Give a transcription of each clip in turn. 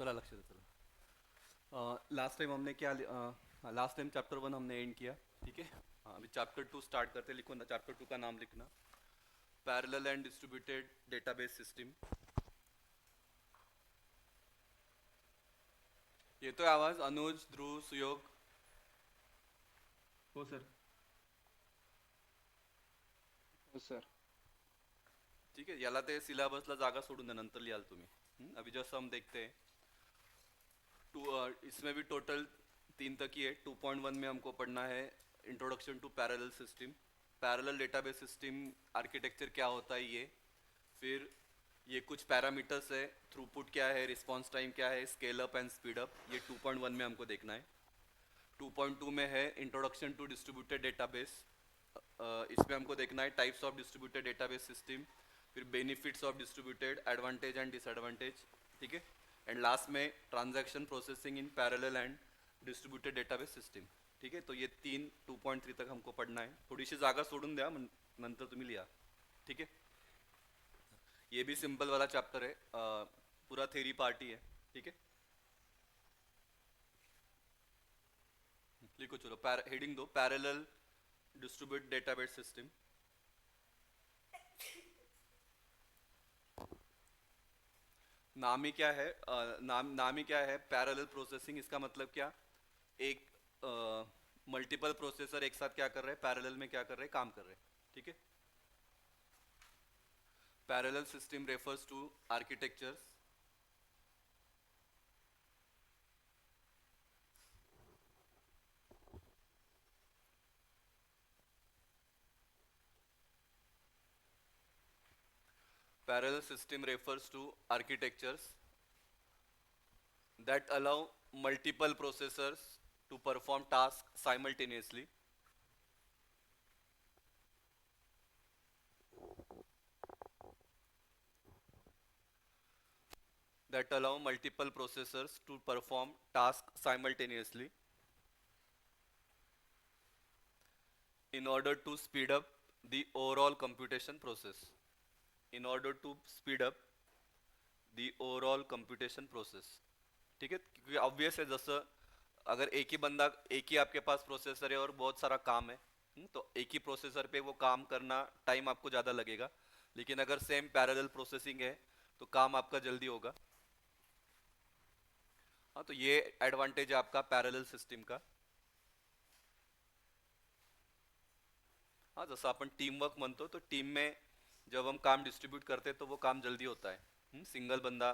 चला लक्ष दे चला। लास्ट टाइम हमने क्या लास्ट टाइम चैप्टर 1 हमने एंड किया। ठीक है। अभी चैप्टर 2 स्टार्ट करते। लिखो ना, चैप्टर 2 का नाम लिखना, parallel and distributed database system. ये तो आवाज अनुज, ध्रुव, सुयोग। हो सर. हो सर. ठीक आहे, याला ते सिलेबसला जागा सोडून द्या, नंतर लिहाल तुम्ही. अभी जस्ट हम देखते हैं टू, इसमें भी टोटल 3 तक ही है। 2.1 में हमको पढ़ना है introduction to parallel system, parallel database system architecture क्या होता है ये। फिर ये कुछ पैरामीटर्स है, थ्रूपुट क्या है, रिस्पांस टाइम क्या है, scale up and speed up, ये 2.1 में हमको देखना है। 2.2 में है इंट्रोडक्शन टू डिस्ट्रीब्यूटेड डेटाबेस। इसमें हमको देखना है types of distributed database system, फिर benefits of distributed, advantage and disadvantage. ठीक है। एंड लास्ट में transaction processing in parallel and distributed database system. ठीक है, तो ये 2.3 तक हमको पढ़ना है। थोडीशी जागा सोडून द्या, नंतर तुम्ही लिहा. ठीक है, ये भी सिंपल वाला चैप्टर है, पूरा थेरी पार्ट ही है. ठीक है, लिखो चलो, हेडिंग दो, पैरेलल डिस्ट्रीब्यूटेड डेटाबेस सिस्टम। नाम ही क्या है, नाम ही क्या है, पैरेलल प्रोसेसिंग। इसका मतलब क्या, एक मल्टीपल प्रोसेसर एक साथ क्या कर रहे हैं, पैरेलल में क्या कर रहे हैं, काम कर रहे हैं. ठीक है। Parallel system refers to architectures parallel system refers to architectures that allow multiple processors to perform tasks simultaneously. That allow multiple processors to perform tasks simultaneously in order to speed up the overall computation process. In order to speed up the overall computation process. ठीक है, क्योंकि obvious है, जैसे अगर एक ही बंदा, एक ही आपके पास प्रोसेसर है और बहुत सारा काम है, तो एक ही प्रोसेसर पे वो काम करना टाइम आपको ज़्यादा लगेगा। लेकिन अगर सेम पैरेलल प्रोसेसिंग है तो काम आपका जल्दी होगा। हाँ, तो ये एडवांटेज है आपका पैरेलल सिस्टम का। हाँ, जसं आपण टीम वर्क म्हणतो, तो टीम में जब हम काम डिस्ट्रीब्यूट करते हैं तो वो काम जल्दी होता है। सिंगल बंदा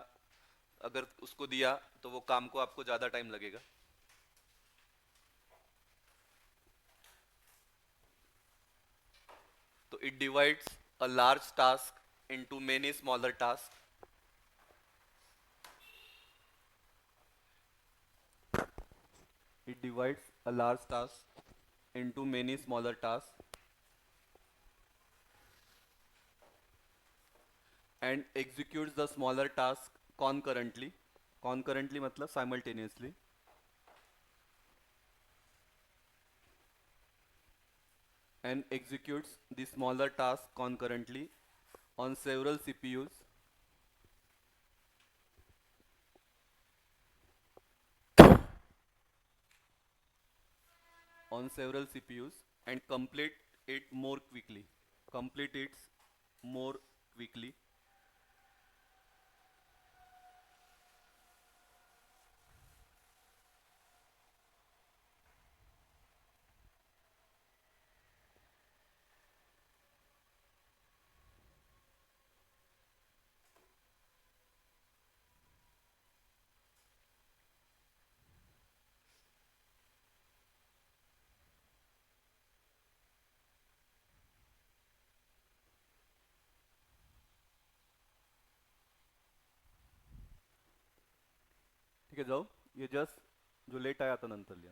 अगर उसको दिया तो वो काम को आपको ज़्यादा टाइम लगेगा। तो it divides a large task into many smaller task. It divides a large task into many smaller tasks and executes the smaller task concurrently. Concurrently मतलब simultaneously. And executes the smaller task concurrently on several CPUs and complete it more quickly. Complete it more quickly. ठीक है, जाओ, ये just जो late आया था नंतर लिया.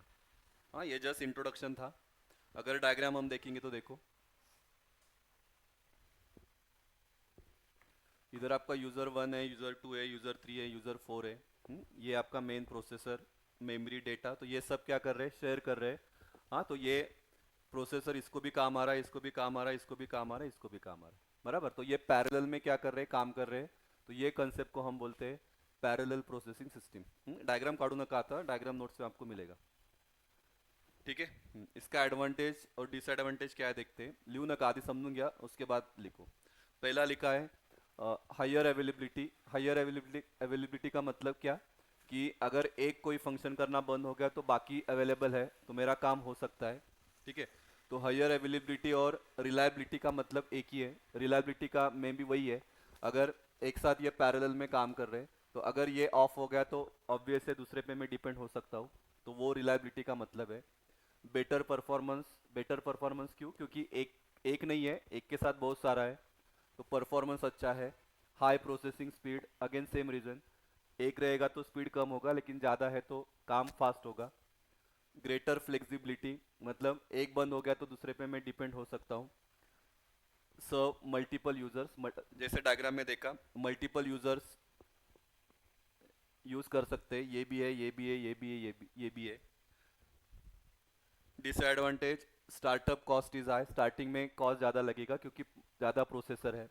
हाँ, ये जस्ट इंट्रोडक्शन था. अगर डायग्राम हम देखेंगे तो देखो, इधर आपका यूज़र 1 है, यूज़र 2 है, यूज़र 3 है, यूज़र 4 है. ये आपका मेन प्रोसेसर, मेमोरी, डेटा, तो ये सब क्या कर रहे हैं, शेयर कर रहे हैं. हाँ, तो ये प्रोसेसर इसको भी काम आ रहा है, इसको भी काम आ रहा है, इसको भी काम आ रहा है, इसको भी काम आ रहा है, बराबर. तो ये पैरेलल में क्या कर रहे हैं, काम कर रहे हैं. तो ये कंसेप्ट को हम बोलते हैं पैरेलल प्रोसेसिंग सिस्टम. डायग्राम काढू नका आता, डायग्राम नोट्स में आपको मिलेगा. ठीक है. इसका एडवांटेज और डिसएडवांटेज क्या है देखते हैं. लिहू नका, आधी समजून घ्या, उसके बाद लिखो. पहला लिखा है हायर अवेलेबिलिटी. हायर अवेलेबिलिटी का मतलब क्या कि अगर एक कोई फंक्शन करना बंद हो गया तो बाकी अवेलेबल है तो मेरा काम हो सकता है. ठीक है. तो हायर अवेलेबिलिटी और रिलायबिलिटी का मतलब एक ही है. रिलायबिलिटी का में भी वही है, अगर एक साथ ये पैरेलल में काम कर रहे हैं तो अगर ये ऑफ हो गया तो ऑब्वियस है दूसरे पे मैं डिपेंड हो सकता हूँ, तो वो रिलायबिलिटी का मतलब है. Better performance. बेटर परफॉर्मेंस क्यों, क्योंकि एक एक नहीं है, एक के साथ बहुत सारा है तो परफॉर्मेंस अच्छा है. High processing speed, again same reason, एक रहेगा तो स्पीड कम होगा लेकिन ज़्यादा है तो काम फास्ट होगा. ग्रेटर फ्लेक्सिबिलिटी, मतलब एक बंद हो गया तो दूसरे पे मैं डिपेंड हो सकता हूँ. सर्व मल्टीपल यूजर्स, जैसे डायग्राम में देखा मल्टीपल यूजर्स यूज़ कर सकते हैं, ये भी है, ये भी है, ये भी है, ये भी है. Disadvantage, startup cost is high. Starting में कॉस्ट ज़्यादा लगेगा क्योंकि ज़्यादा प्रोसेसर है.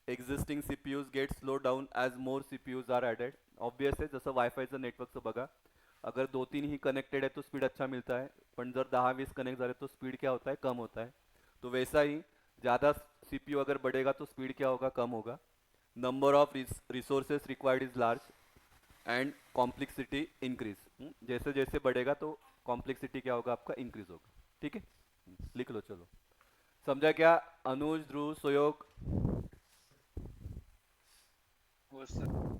Existing CPUs get slow down as more CPUs are added. Obvious आहे, जसं वायफायचं नेटवर्कचं बघा, अगर 2-3 ही कनेक्टेड है तो स्पीड अच्छा मिलता है, पण जर 10-20 कनेक्ट झाले तो स्पीड क्या होता है, कम होता है. तो वैसा ही ज़्यादा सी पी यू अगर बढ़ेगा तो स्पीड क्या होगा, कम होगा. Number of resources required is large and complexity increase. जैसे जैसे बढ़ेगा तो कॉम्प्लेक्सिटी क्या होगा आपका, इंक्रीज होगा. ठीक है. लिख लो चलो. समझा क्या अनुज, ध्रुव, सुयोग? हो सर.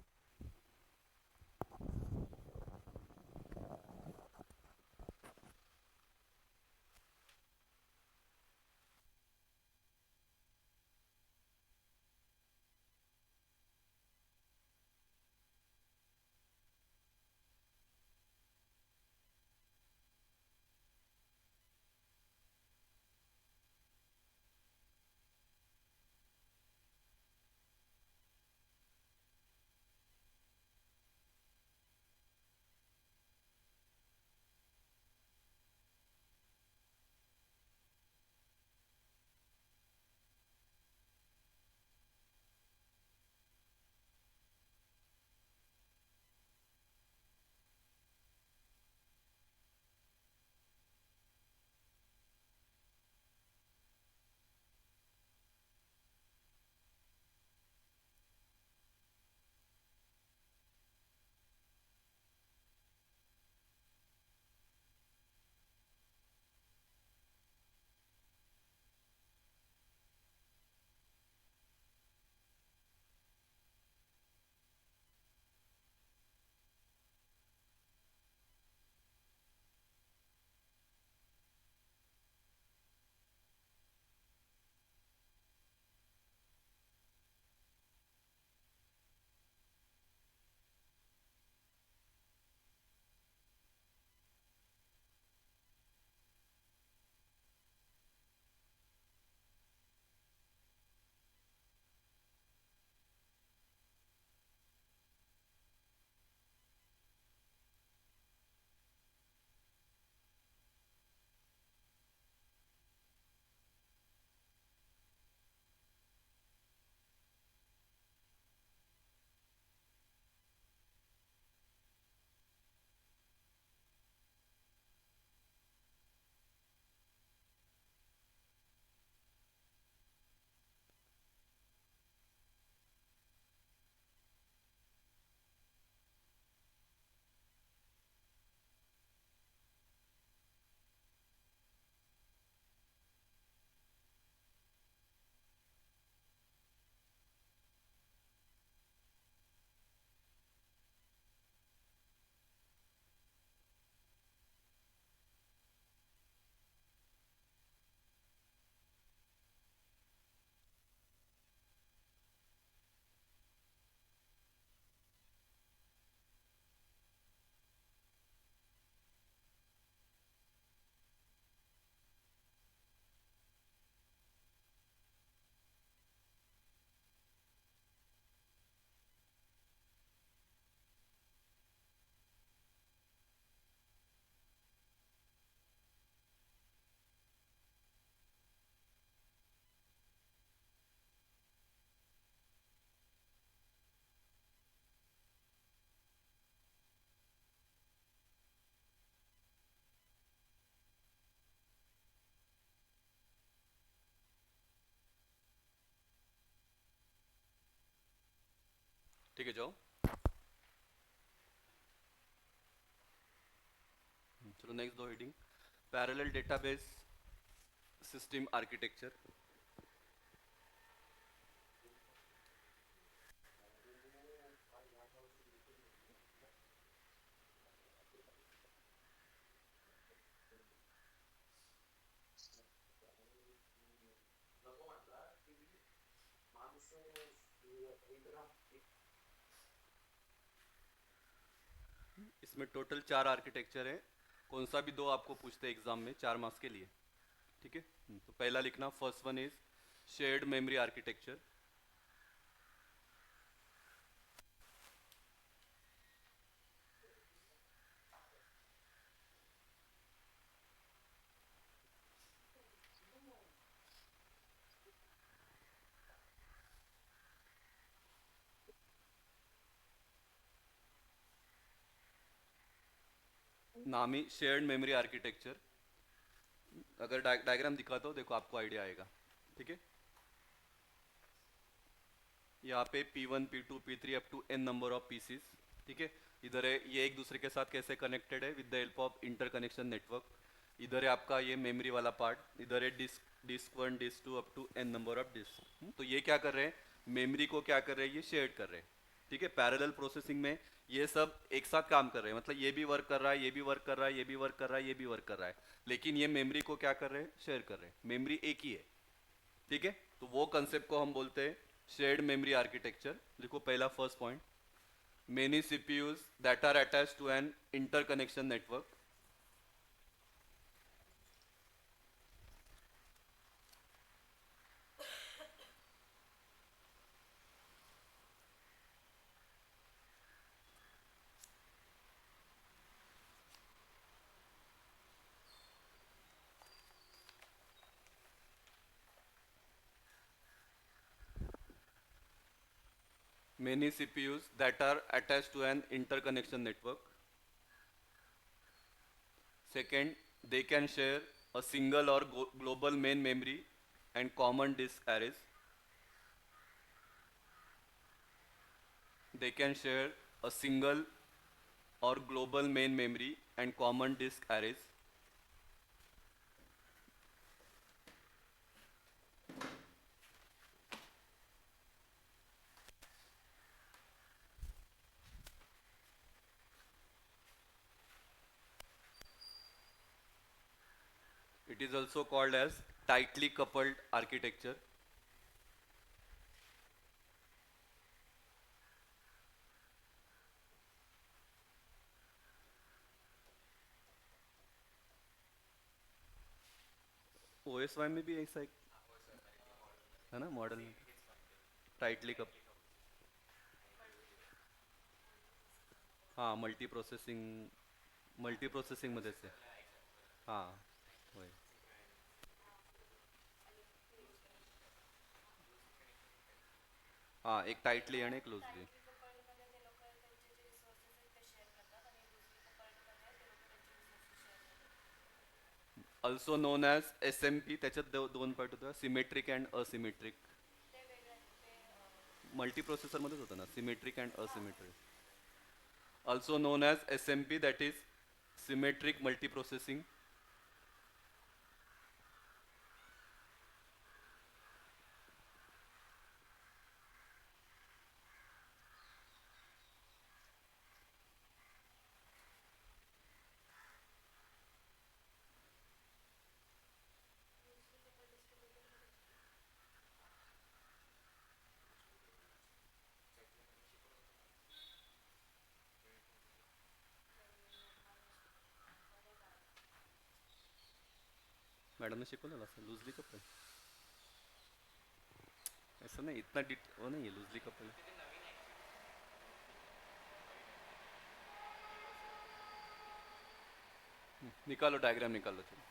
ठीक है जाओ। चलो नेक्स्ट दो heading, parallel database system architecture. इसमें टोटल 4 आर्किटेक्चर है, कौन सा भी दो आपको पूछते हैं एग्जाम में 4 मार्क्स के लिए। ठीक है, तो पहला लिखना, first one is shared memory architecture. नाम ही शेयर्ड मेमोरी आर्किटेक्चर। अगर डायग्राम दिखाता हो देखो आपको आइडिया आएगा। ठीक है, यहाँ पे P1 P2 P3 up to n number of pieces. ठीक है, इधर है ये एक दूसरे के साथ कैसे कनेक्टेड है with the help of interconnection network. इधर है आपका ये मेमोरी वाला पार्ट, इधर है disk disk one disk two up to n number of disk. तो ये क्या कर रहे हैं, मेमोरी को क्या कर रहे हैं, ये शेयर कर रहे हैं। ठीक है, पैरेलल प्रोसेसिंग में ये सब एक साथ काम कर रहे हैं, मतलब ये भी वर्क कर रहा है, ये भी वर्क कर रहा है, ये भी वर्क कर रहा है, ये भी वर्क कर रहा है, लेकिन ये मेमोरी को क्या कर रहे हैं, शेयर कर रहे हैं। मेमोरी एक ही है। ठीक है, तो वो कंसेप्ट को हम बोलते हैं शेयर्ड मेमोरी आर्किटेक्चर। देखो पहला first point, many CPUs that are attached to an interconnection network. Many CPUs that are attached to an interconnection network. Second, they can share a single or global main memory and common disk arrays. They can share a single or global main memory and common disk arrays. It is also called as tightly coupled architecture. OSY में भी ऐसा एक है ना model, tightly cup, हाँ multi processing मध्ये से, हाँ होय, हाँ एक टाइटली आणि एक loosely. Also known as SMP, त्याच्यात दोन पार्ट होतं, सिमेट्रिक अँड असिमेट्रिक. मल्टी प्रोसेसरमध्येच होतं ना, symmetric and asymmetric. Also known as SMP, that is symmetric multi processing. Madam ने शिकवलेलं असं लूजली कपल, ऐसा नहीं, इतना वो नहीं है लूजली कपल. निकालो डायग्राम निकालो चलो.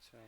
अच्छा।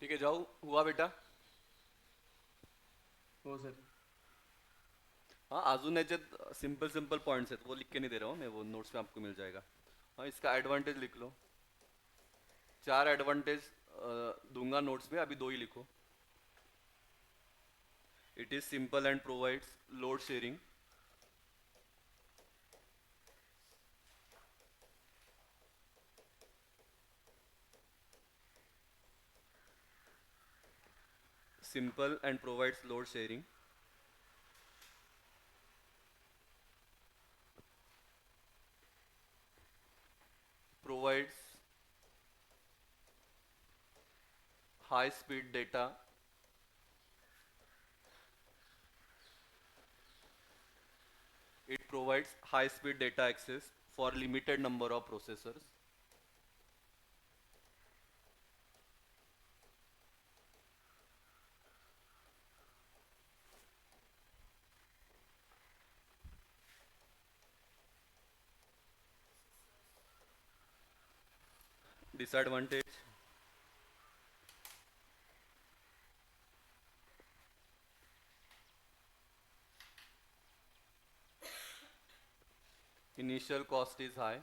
ठीक है, जाओ, हुआ बेटा? हो सर. हाँ, अजून याच्यात सिंपल सिंपल पॉइंट्स आहेत, वो लिख के नहीं दे रहा हूँ मैं, वो नोट्स में आपको मिल जाएगा. हाँ, इसका एडवांटेज लिख लो. 4 एडवांटेज दूंगा नोट्स में, अभी 2 ही लिखो. It is simple and provides load sharing. Simple and provides load sharing. Provides high speed data. It provides high speed data access for limited number of processors. Disadvantage: initial cost is high.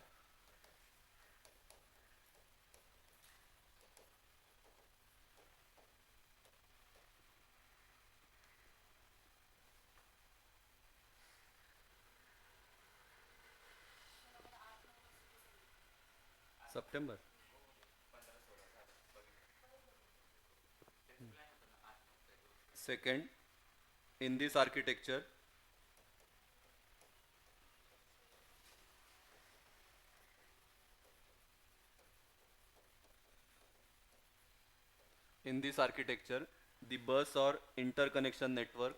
September. Second, in this architecture, the bus or interconnection network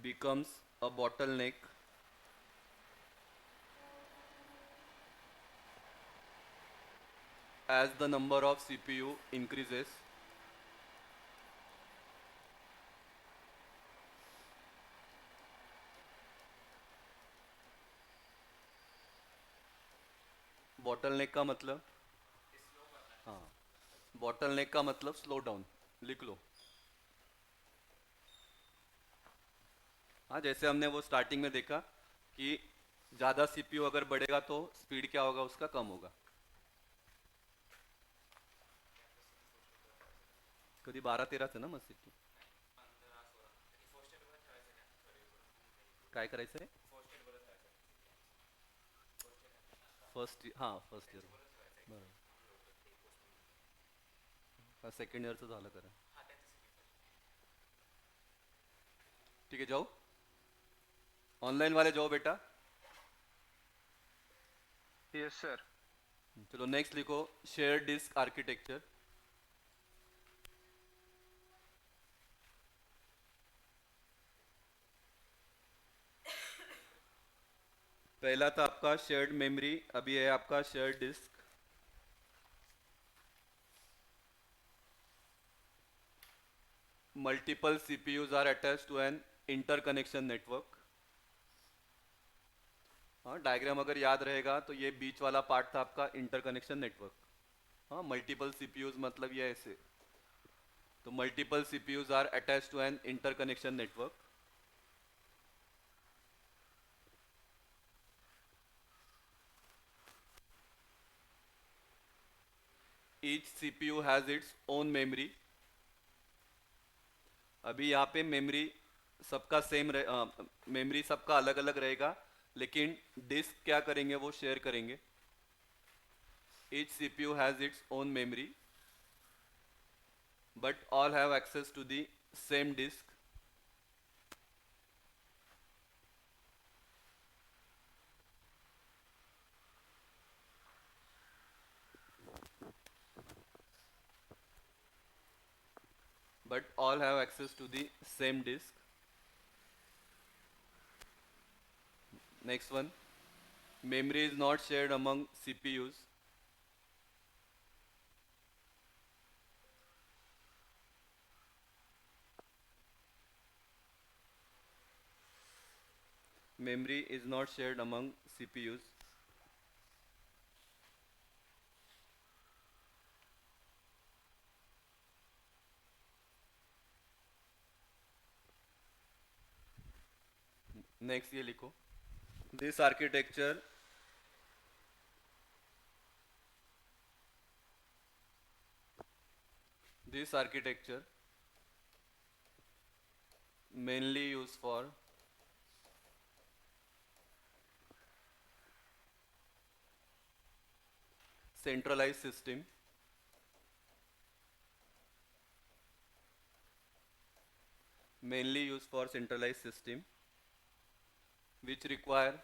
becomes a bottleneck as the number of CPU increases. Bottleneck का मतलब, हाँ, bottleneck का मतलब slow down. लिख लो. हाँ, जैसे हमने वो स्टार्टिंग में देखा कि ज़्यादा सीपीयू अगर बढ़ेगा तो स्पीड क्या होगा, उसका कम होगा. कधी 12-13 चं ना मग सीपीयू काय करायचं आहे. फर्स्ट, हां, फर्स्ट इयर. बरोबर. सेकंड इयरचं झालं करा. ठीक है, जाओ, ऑनलाइन वाले जाओ बेटा. Yes sir. चलो नेक्स्ट लिखो, शेयर डिस्क आर्किटेक्चर. पहला था आपका शेयर्ड मेमोरी, अभी है आपका shared disk. Multiple CPUs are attach to an interconnection network. हाँ, डायग्राम अगर याद रहेगा तो ये बीच वाला पार्ट था आपका इंटरकनेक्शन नेटवर्क। हाँ, मल्टीपल सीपीयूज मतलब ये ऐसे, तो multiple CPUs are attach to an interconnection network. Each CPU has its own memory. अभी यहाँ पे मेमोरी सबका सेम रहे, मेमोरी सबका अलग अलग रहेगा, लेकिन डिस्क क्या करेंगे, वो शेयर करेंगे। Each CPU has its own memory but all have access to the same disk. But all have access to the same disk. Next one, memory is not shared among CPUs. Memory is not shared among CPUs. Next ये लिखो, this architecture this architecture mainly used for centralized system, mainly used for centralized system which require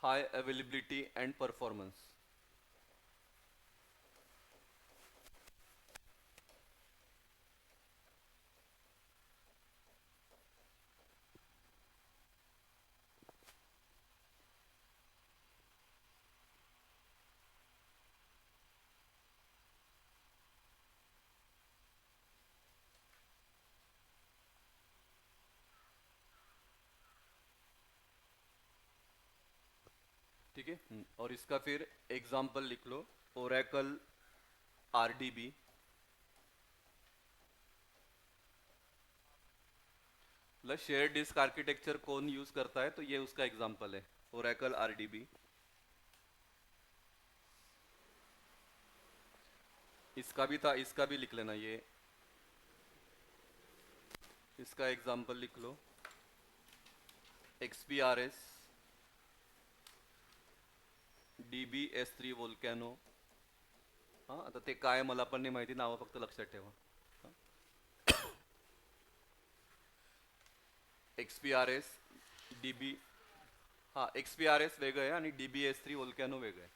high availability and performance. ठीक है, और इसका फिर example लिख लो, Oracle RDB. मतलब share disk architecture कौन यूज करता है, तो ये उसका एग्जांपल है, ओरेकल आरडीबी। इसका भी था, इसका भी लिख लेना, ये इसका एग्जांपल लिख लो, XPRS DB-S3 वोल्कॅनो। हां, आता ते काय मला पण नाही माहिती, नावं फक्त लक्षात ठेवा। XPRS DB, हां XPRS वेगळं आहे आणि DB-S3 वोल्कॅनो वेगळं आहे।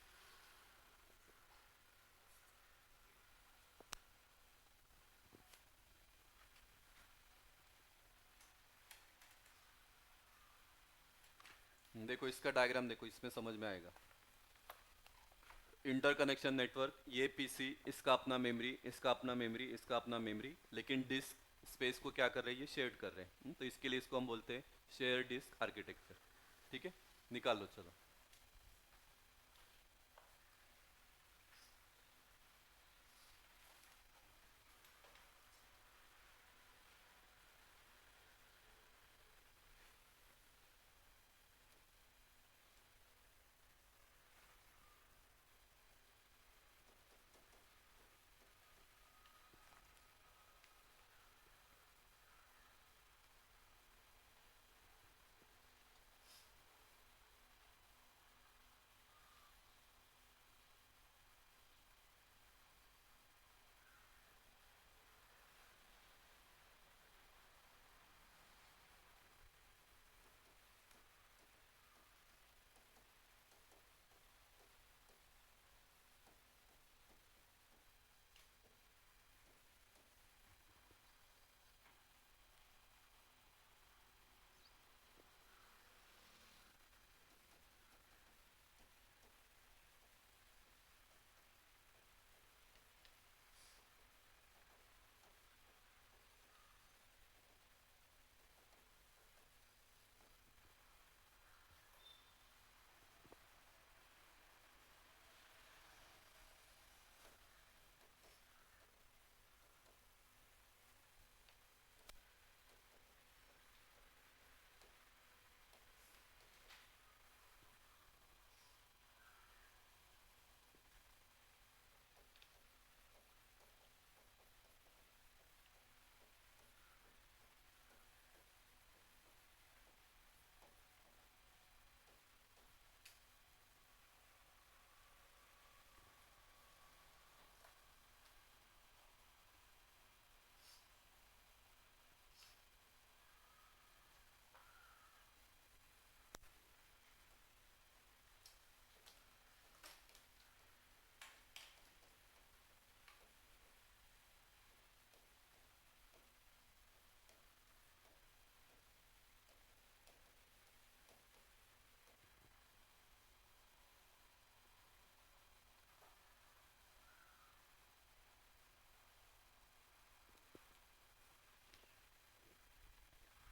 देखो इसका डायग्राम देखो, इसमें समझ में आएगा। इंटरकनेक्शन नेटवर्क, ये पीसी, इसका अपना मेमोरी, इसका अपना मेमोरी, इसका अपना मेमोरी, लेकिन डिस्क स्पेस को क्या कर रही है, शेयर कर रहे हैं। तो इसके लिए इसको हम बोलते हैं शेयर डिस्क आर्किटेक्चर। ठीक है, निकाल लो चलो।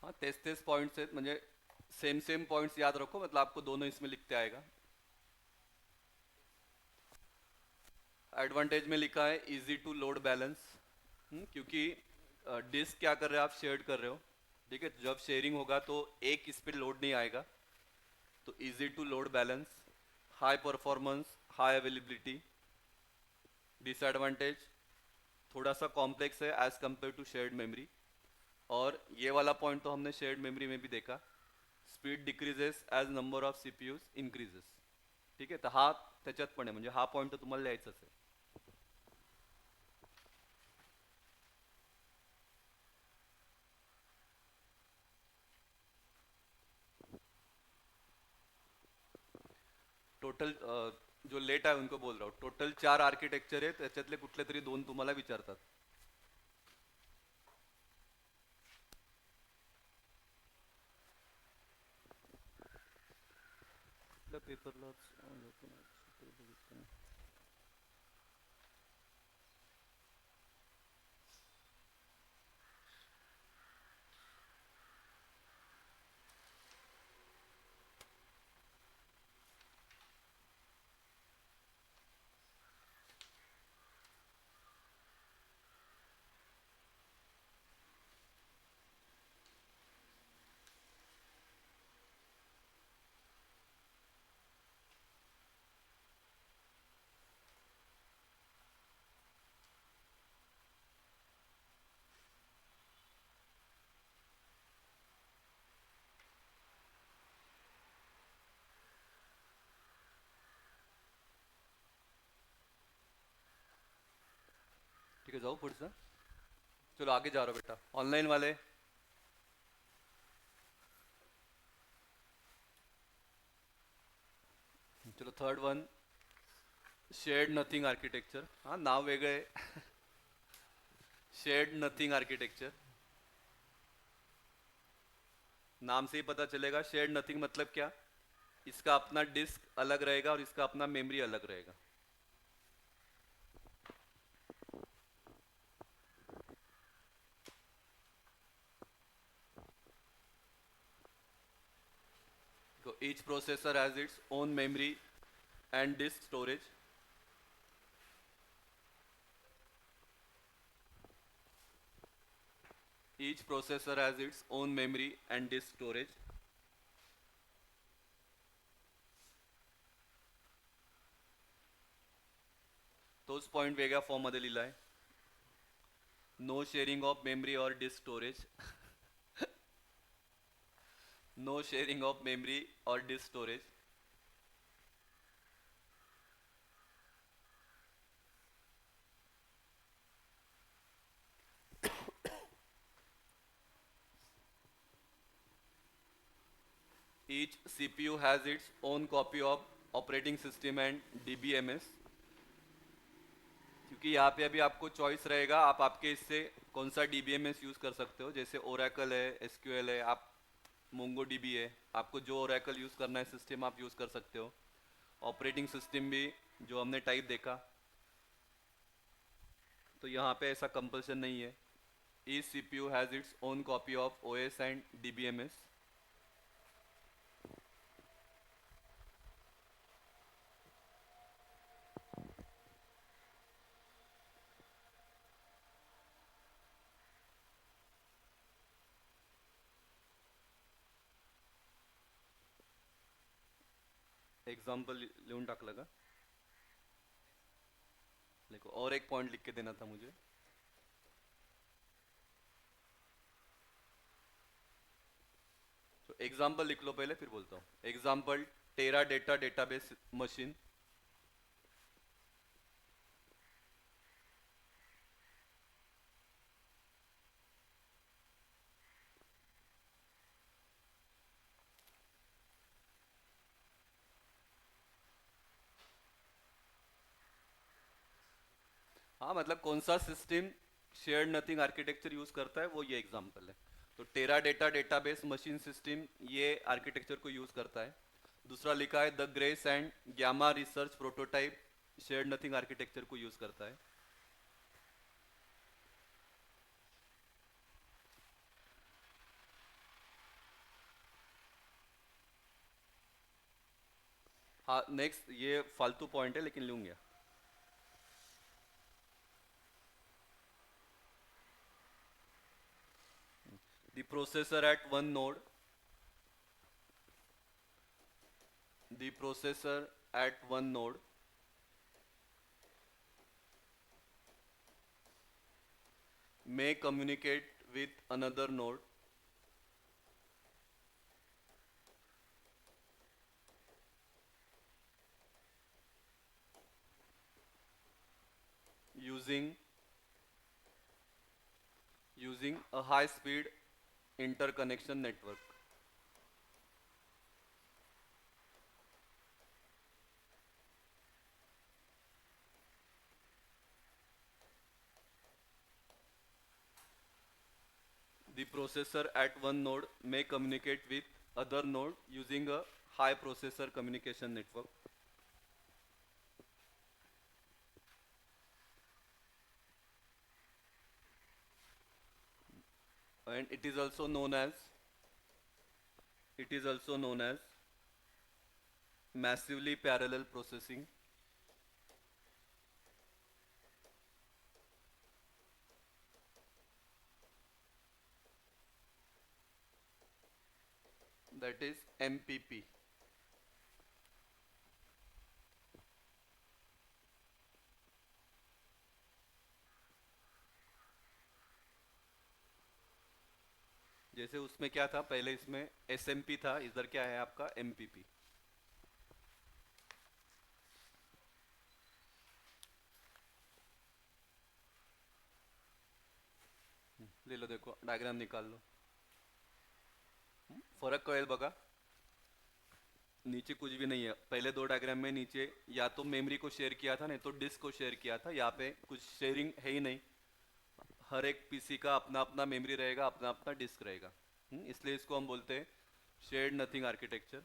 हाँ तेज पॉइंट्स है, म्हणजे सेम सेम पॉइंट्स याद रखो, मतलब आपको दोनों इसमें लिखते आएगा। एडवांटेज में लिखा है इजी टू लोड बैलेंस, क्योंकि डिस्क क्या कर रहे हो आप, शेयर कर रहे हो, ठीक है। जब शेयरिंग होगा तो एक इस पे लोड नहीं आएगा, तो easy to load balance, high performance, high availability. Disadvantage थोड़ा सा कॉम्प्लेक्स है as compare to shared memory, और ये वाला पॉइंट तो हमने शेयर्ड मेमोरी में भी देखा, speed decreases as number of CPUs increases, ठीक आहे। तर हा त्याच्यात पण आहे, म्हणजे हा पॉइंट तर तुम्हाला लिहायचाच आहे। टोटल जो लेट आहे उनको बोल रहा हूँ, टोटल 4 आर्किटेक्चर आहे, त्याच्यातले कुठले तरी 2 तुम्हाला विचारतात। कुठल्या पेपरला ठीक है, जाओ पुढचं। चलो आगे जा रहा हो बेटा, ऑनलाइन वाले। चलो third one, shared nothing architecture. हाँ नाव वेगळे आहे। शेयर्ड नथिंग आर्किटेक्चर, नाम से ही पता चलेगा। शेयर्ड नथिंग मतलब क्या, इसका अपना डिस्क अलग रहेगा और इसका अपना मेमोरी अलग रहेगा। So each processor has its own memory and disk storage. Each processor has its own memory and disk storage. तोच पॉइंट वेगळ्या फॉर्म मध्ये लिहिला आहे, नो शेअरिंग ऑफ मेमरी और disk storage. No sharing of memory और disk storage. Each CPU has its own copy of operating system and DBMS, क्योंकि यहाँ पे अभी आपको चॉइस रहेगा, आप आपके इससे कौन सा DBMS यूज़ कर सकते हो। जैसे ओरेकल है, SQL है, आप मोंगो DB है, आपको जो ओरेकल यूज़ करना है सिस्टम आप यूज़ कर सकते हो। ऑपरेटिंग सिस्टम भी जो हमने टाइप देखा, तो यहाँ पे ऐसा कंपल्सन नहीं है। Each CPU has its own copy of OS and DBMS. Example लिहून टाकलं का? देखो और एक पॉइंट लिख के देना था मुझे। तो एग्जाम्पल लिख लो पहले, फिर बोलता हूँ। एग्जाम्पल टेरा डेटा डेटाबेस मशीन। हाँ मतलब कौन सा system shared nothing architecture use करता है, वो ये एग्जाम्पल है। तो टेरा डेटा डेटाबेस मशीन सिस्टम ये आर्किटेक्चर को यूज करता है। दूसरा लिखा है the grace and gamma research prototype shared nothing architecture को यूज करता है। हाँ नेक्स्ट ये फालतू पॉइंट है लेकिन लूंगा. The processor at one node, the processor at one node may communicate with another node using a high speed interconnection network. The processor at one node may communicate with other node using a high processor communication network, and it is also known as massively parallel processing. That is MPP. जैसे उसमें क्या था पहले, इसमें SMP था, इधर क्या है आपका MPP. ले लो, देखो डायग्राम निकाल लो. फरक कळेल बघा. नीचे कुछ भी नहीं है. पहले दो डायग्राम में नीचे या तो मेमोरी को शेयर किया था, नहीं तो डिस्क को शेयर किया था. यहाँ पे कुछ शेयरिंग है ही नहीं. हर एक पीसी का अपना अपना मेमोरी रहेगा, अपना अपना डिस्क रहेगा. इसलिए इसको हम बोलते हैं शेयर्ड नथिंग आर्किटेक्चर.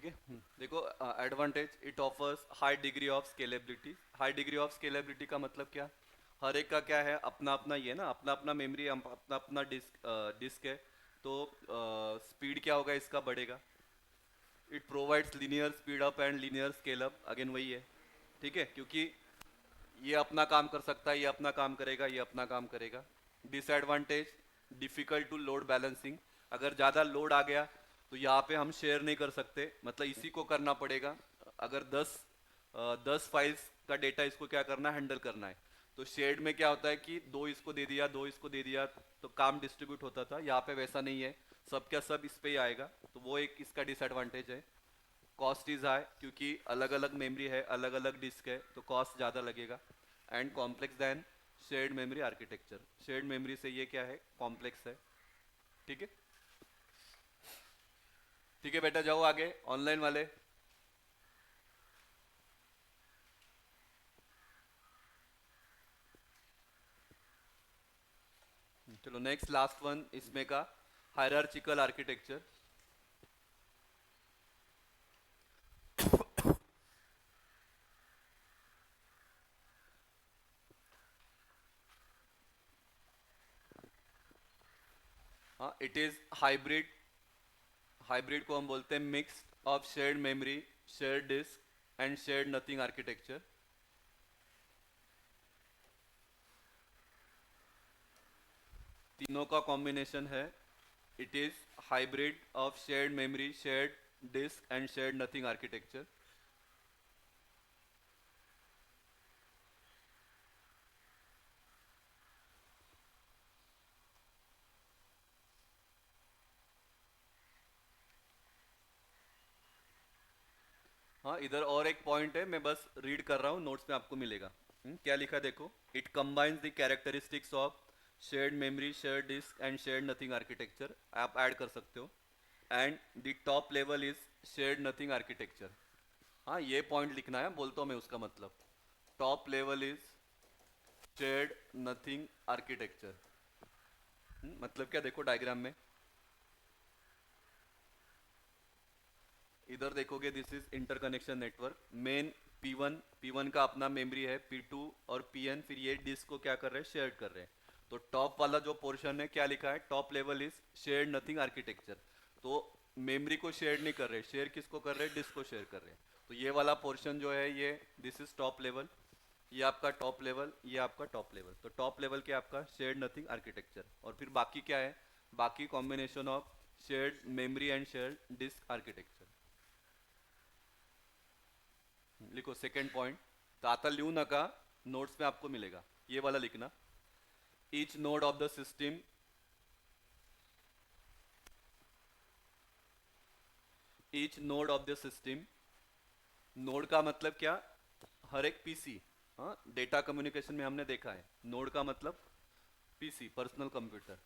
है देखो advantage it offers high degree of scalability. High degree of scalability का मतलब क्या, हर एक का क्या है अपना अपना, ये ना अपना अपना मेमोरी, अपना अपना डिस्क है, तो स्पीड क्या होगा इसका बढ़ेगा। It provides linear speed up and linear scale up, again वही है, ठीक है, क्योंकि ये अपना काम कर सकता है, ये अपना काम करेगा, ये अपना काम करेगा। Disadvantage difficult to load balancing, अगर ज़्यादा लोड आ गया तो यहाँ पे हम शेयर नहीं कर सकते, मतलब इसी को करना पड़ेगा। अगर 10 फाइल्स का डेटा इसको क्या करना है, हैंडल करना है, तो शेयर्ड में क्या होता है कि दो इसको दे दिया, दो इसको दे दिया, तो काम डिस्ट्रीब्यूट होता था। यहाँ पे वैसा नहीं है, सब क्या सब इस पे ही आएगा, तो वो एक इसका डिसएडवांटेज है। कॉस्ट इज हाई, क्योंकि अलग अलग मेमोरी है, अलग अलग डिस्क है, तो कॉस्ट ज़्यादा लगेगा। And complex than shared memory architecture, shared memory से ये क्या है, कॉम्प्लेक्स है, ठीक है। ठीक है बेटा, जाओ आगे ऑनलाइन वाले। चलो नेक्स्ट लास्ट वन इसमें का, हायरार्चिकल आर्किटेक्चर। हाँ, इट इज हाइब्रिड, हाइब्रिड को हम बोलते हैं mix of shared memory, shared disk and shared nothing architecture. तीनों का कॉम्बिनेशन है, it is hybrid of shared memory, shared disk and shared nothing architecture. हाँ, इधर और एक पॉइंट है, मैं बस रीड कर रहा हूँ, नोट्स में आपको मिलेगा। क्या लिखा देखो, it combines the characteristics of shared memory, shared disk and shared nothing architecture, आप ऐड कर सकते हो। And the top level is shared nothing architecture. हाँ, ये पॉइंट लिखना है, बोलता हूँ मैं उसका मतलब। Top level is shared nothing architecture, मतलब क्या देखो डायग्राम में, इधर देखोगे this is interconnection network. Main P1 का अपना मेमोरी है, P2 और Pn फिर ये डिस्क को क्या कर रहे हैं, शेयर कर रहे हैं। तो टॉप वाला जो पोर्शन है क्या लिखा है, top level is shared nothing architecture. तो मेमोरी को शेयर नहीं कर रहे, शेयर किसको कर रहे हैं, डिस्क को शेयर कर रहे हैं। तो ये वाला पोर्शन जो है ये दिस इज टॉप लेवल, ये आपका टॉप लेवल, ये आपका टॉप लेवल। तो टॉप लेवल क्या आपका शेयर्ड नथिंग आर्किटेक्चर, और फिर बाकी क्या है, बाकी combination of shared memory and shared disk architecture. लिखो सेकेंड पॉइंट, तो आता लिहू नका, नोट्स में आपको मिलेगा, ये वाला लिखना। Each node of the system, each node of the system, node का मतलब क्या, हर एक पीसी। हाँ, डेटा कम्युनिकेशन में हमने देखा है नोड का मतलब पीसी, पर्सनल कंप्यूटर।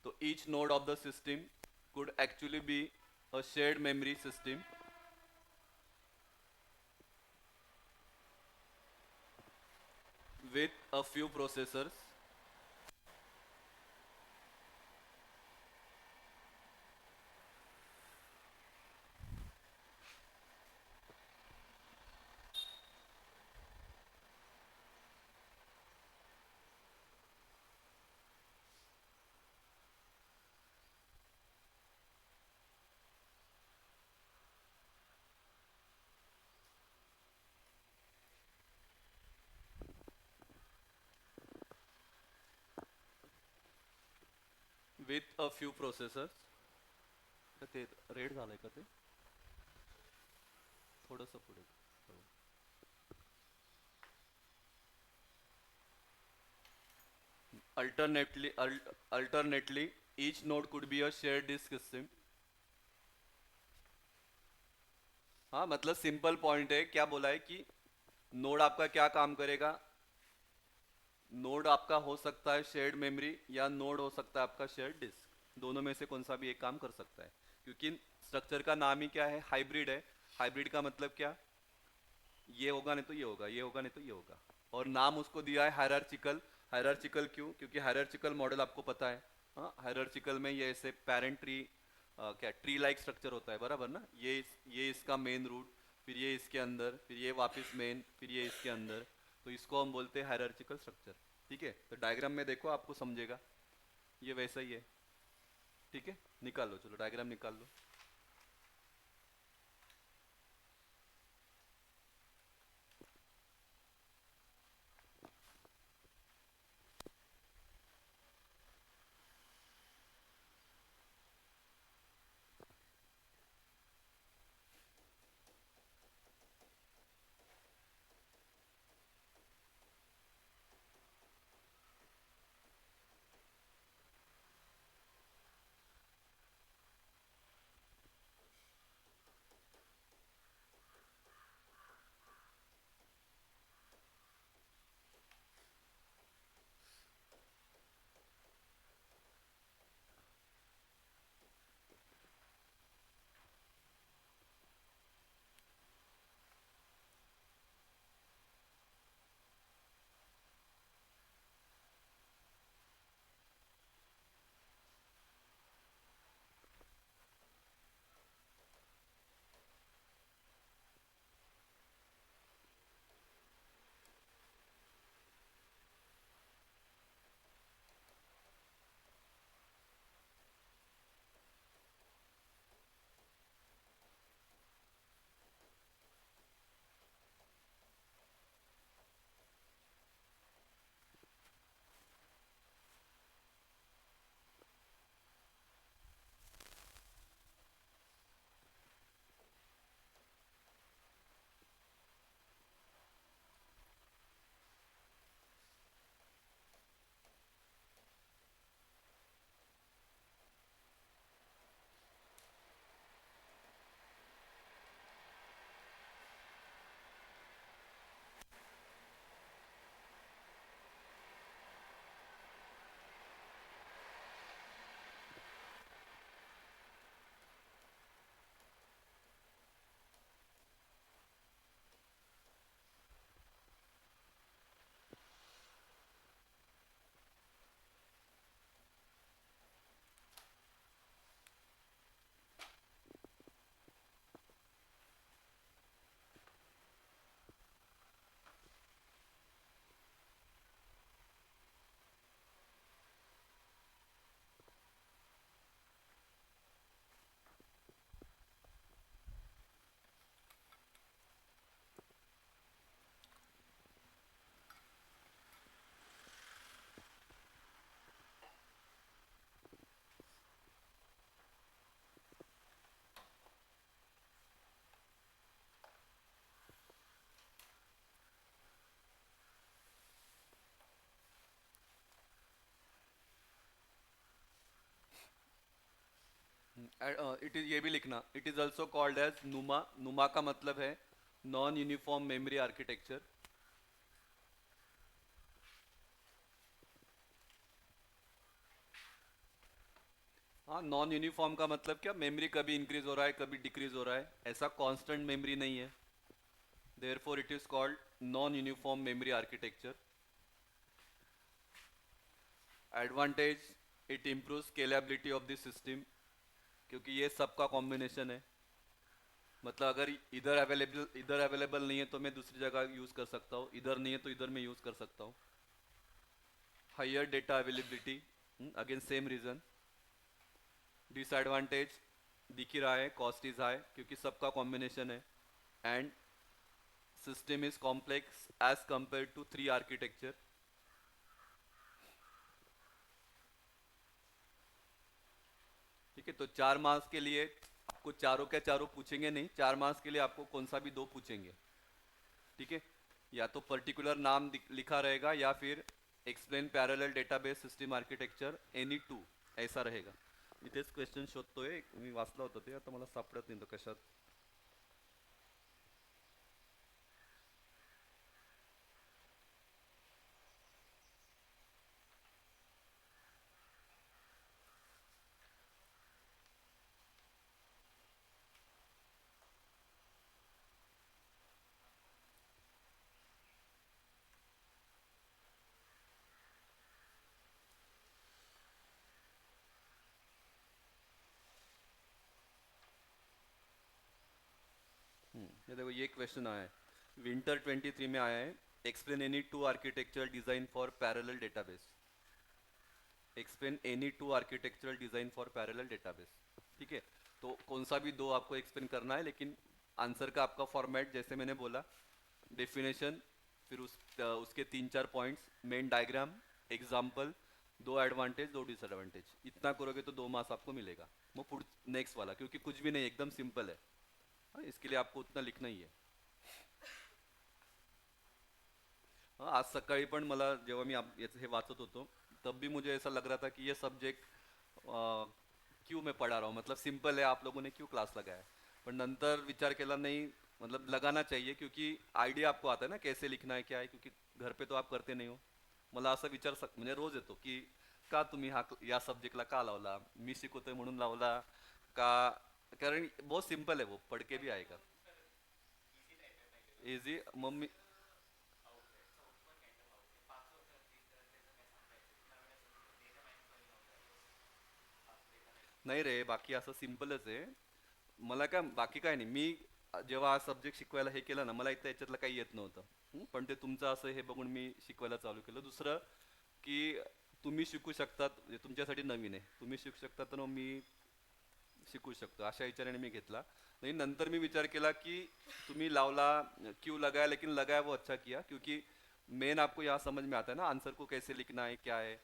तो each node of the system could actually be a shared memory system with a few processors with a few processors. तर ते रेड झालंय का ते, थोडंसं पुढे alternately each node could be a shared disk system. हाँ, मतलब सिंपल पॉइंट है, क्या बोला है कि नोड आपका क्या काम करेगा, नोड आपका हो सकता है शेयर्ड मेमोरी या नोड हो सकता है आपका शेयर्ड डिस्क, दोनों में से कौन सा भी एक काम कर सकता है, क्योंकि स्ट्रक्चर का नाम ही क्या है, हाइब्रिड है। हाइब्रिड का मतलब क्या, ये होगा नहीं तो ये होगा, ये होगा नहीं तो ये होगा, और नाम उसको दिया है हायरार्चिकल। हायरार्चिकल क्यों, क्योंकि हायरार्चिकल मॉडल आपको पता है। हाँ, हायरार्चिकल में ये ऐसे पेरेंट ट्री, क्या ट्री लाइक स्ट्रक्चर होता है, बराबर ना? ये इसका मेन रूट, फिर ये इसके अंदर, फिर ये वापस मेन, फिर ये इसके अंदर, तो इसको हम बोलते हैं हायरार्चिकल स्ट्रक्चर। ठीक है, तो डायग्राम में देखो आपको समझेगा, ये वैसा ही है। ठीक है, निकाल लो, चलो डायग्राम निकाल लो। इट इज, ये भी लिखना, it is also called as NUMA. NUMA का मतलब है नॉन यूनिफॉर्म मेमोरी आर्किटेक्चर। हाँ, नॉन यूनिफॉर्म का मतलब क्या, मेमोरी कभी इंक्रीज हो रहा है कभी डिक्रीज हो रहा है, ऐसा कांस्टेंट मेमोरी नहीं है। Therefore it is called non uniform memory architecture. Advantage, it improve scalability of the system, क्योंकि ये सबका कॉम्बिनेशन है। मतलब अगर इधर अवेलेबल नहीं है तो मैं दूसरी जगह यूज़ कर सकता हूँ, इधर नहीं है तो इधर मैं यूज़ कर सकता हूँ। Higher data availability, again same reason. Disadvantage दिख ही रहा है, कॉस्ट इज हाई क्योंकि सबका कॉम्बिनेशन है। And system is complex as compare to three architecture. ठीक है, तो 4 मास के लिए आपको चारों के चारों पूछेंगे नहीं, 4 मास के लिए आपको कौन सा भी दो पूछेंगे। ठीक है, या तो पर्टिकुलर नाम लिखा रहेगा या फिर explain parallel database system architecture any two, ऐसा रहेगा। इथेच क्वेश्चन शोधतोय मी, वाचला होता ते, आता मला सापडत नाही तो कशात। ये देखो ये क्वेश्चन आया है, विंटर 23 में आया है, explain any two architectural design for parallel database. Explain any two architectural design for parallel database. ठीक है, तो कौन सा भी दो आपको एक्सप्लेन करना है, लेकिन आंसर का आपका फॉर्मेट जैसे मैंने बोला, डेफिनेशन, फिर उसके तीन चार पॉइंट्स, मेन डायग्राम, एग्जाम्पल, दो एडवांटेज दो डिसएडवांटेज, इतना करोगे तो 2 मार्क्स आपको मिलेगा। वो नेक्स्ट वाला क्योंकि कुछ भी नहीं, एकदम सिंपल है। हाँ, इसके लिए आपको उतना लिखना ही है। हाँ, आज सकाळी पण मला जेव्हा मी याचं हे वाचत होतो, तब भी मुझे ऐसा लग रहा था कि ये सब्जेक्ट क्यों मैं पढ़ा रहा हूँ, मतलब सिंपल है, आप लोगों ने क्यों क्लास लगाया है। पर नंतर विचार केला नहीं, मतलब लगाना चाहिए क्योंकि आयडिया आपको आता है ना कैसे लिखना है क्या है, क्योंकि घर पे तो आप करते नहीं हो। मला असा विचार म्हणजे रोज येतो की का तुम्ही या सब्जेक्टला का लावला, मी शिकवतोय म्हणून लावला का, कारण बहुत सिंपल है, वो पढ़ के भी आएगा। इजी मम्मी, नाही रे, बाकी असं सिम्पलच आहे। मला काय बाकी काय नाही, मी जेव्हा हा सब्जेक्ट शिकवायला हे केलं ना, मला इथं याच्यातलं काही येत नव्हतं। पण ते तुमचं असं हे बघून मी शिकवायला चालू केलं। दुसरं की तुम्ही शिकू शकतात, म्हणजे तुमच्यासाठी नवीन आहे, तुम्ही शिकू शकता तर मग मी शिकू शकतो, अशा विचाराने मी घेतला। नहीं, नंतर मी विचार केला कि तुम्ही लावला, क्यों लगाया, लेकिन लगाया वो अच्छा किया, क्योंकि मेन आपको यहाँ समझ में आता है ना आंसर को कैसे लिखना है क्या है।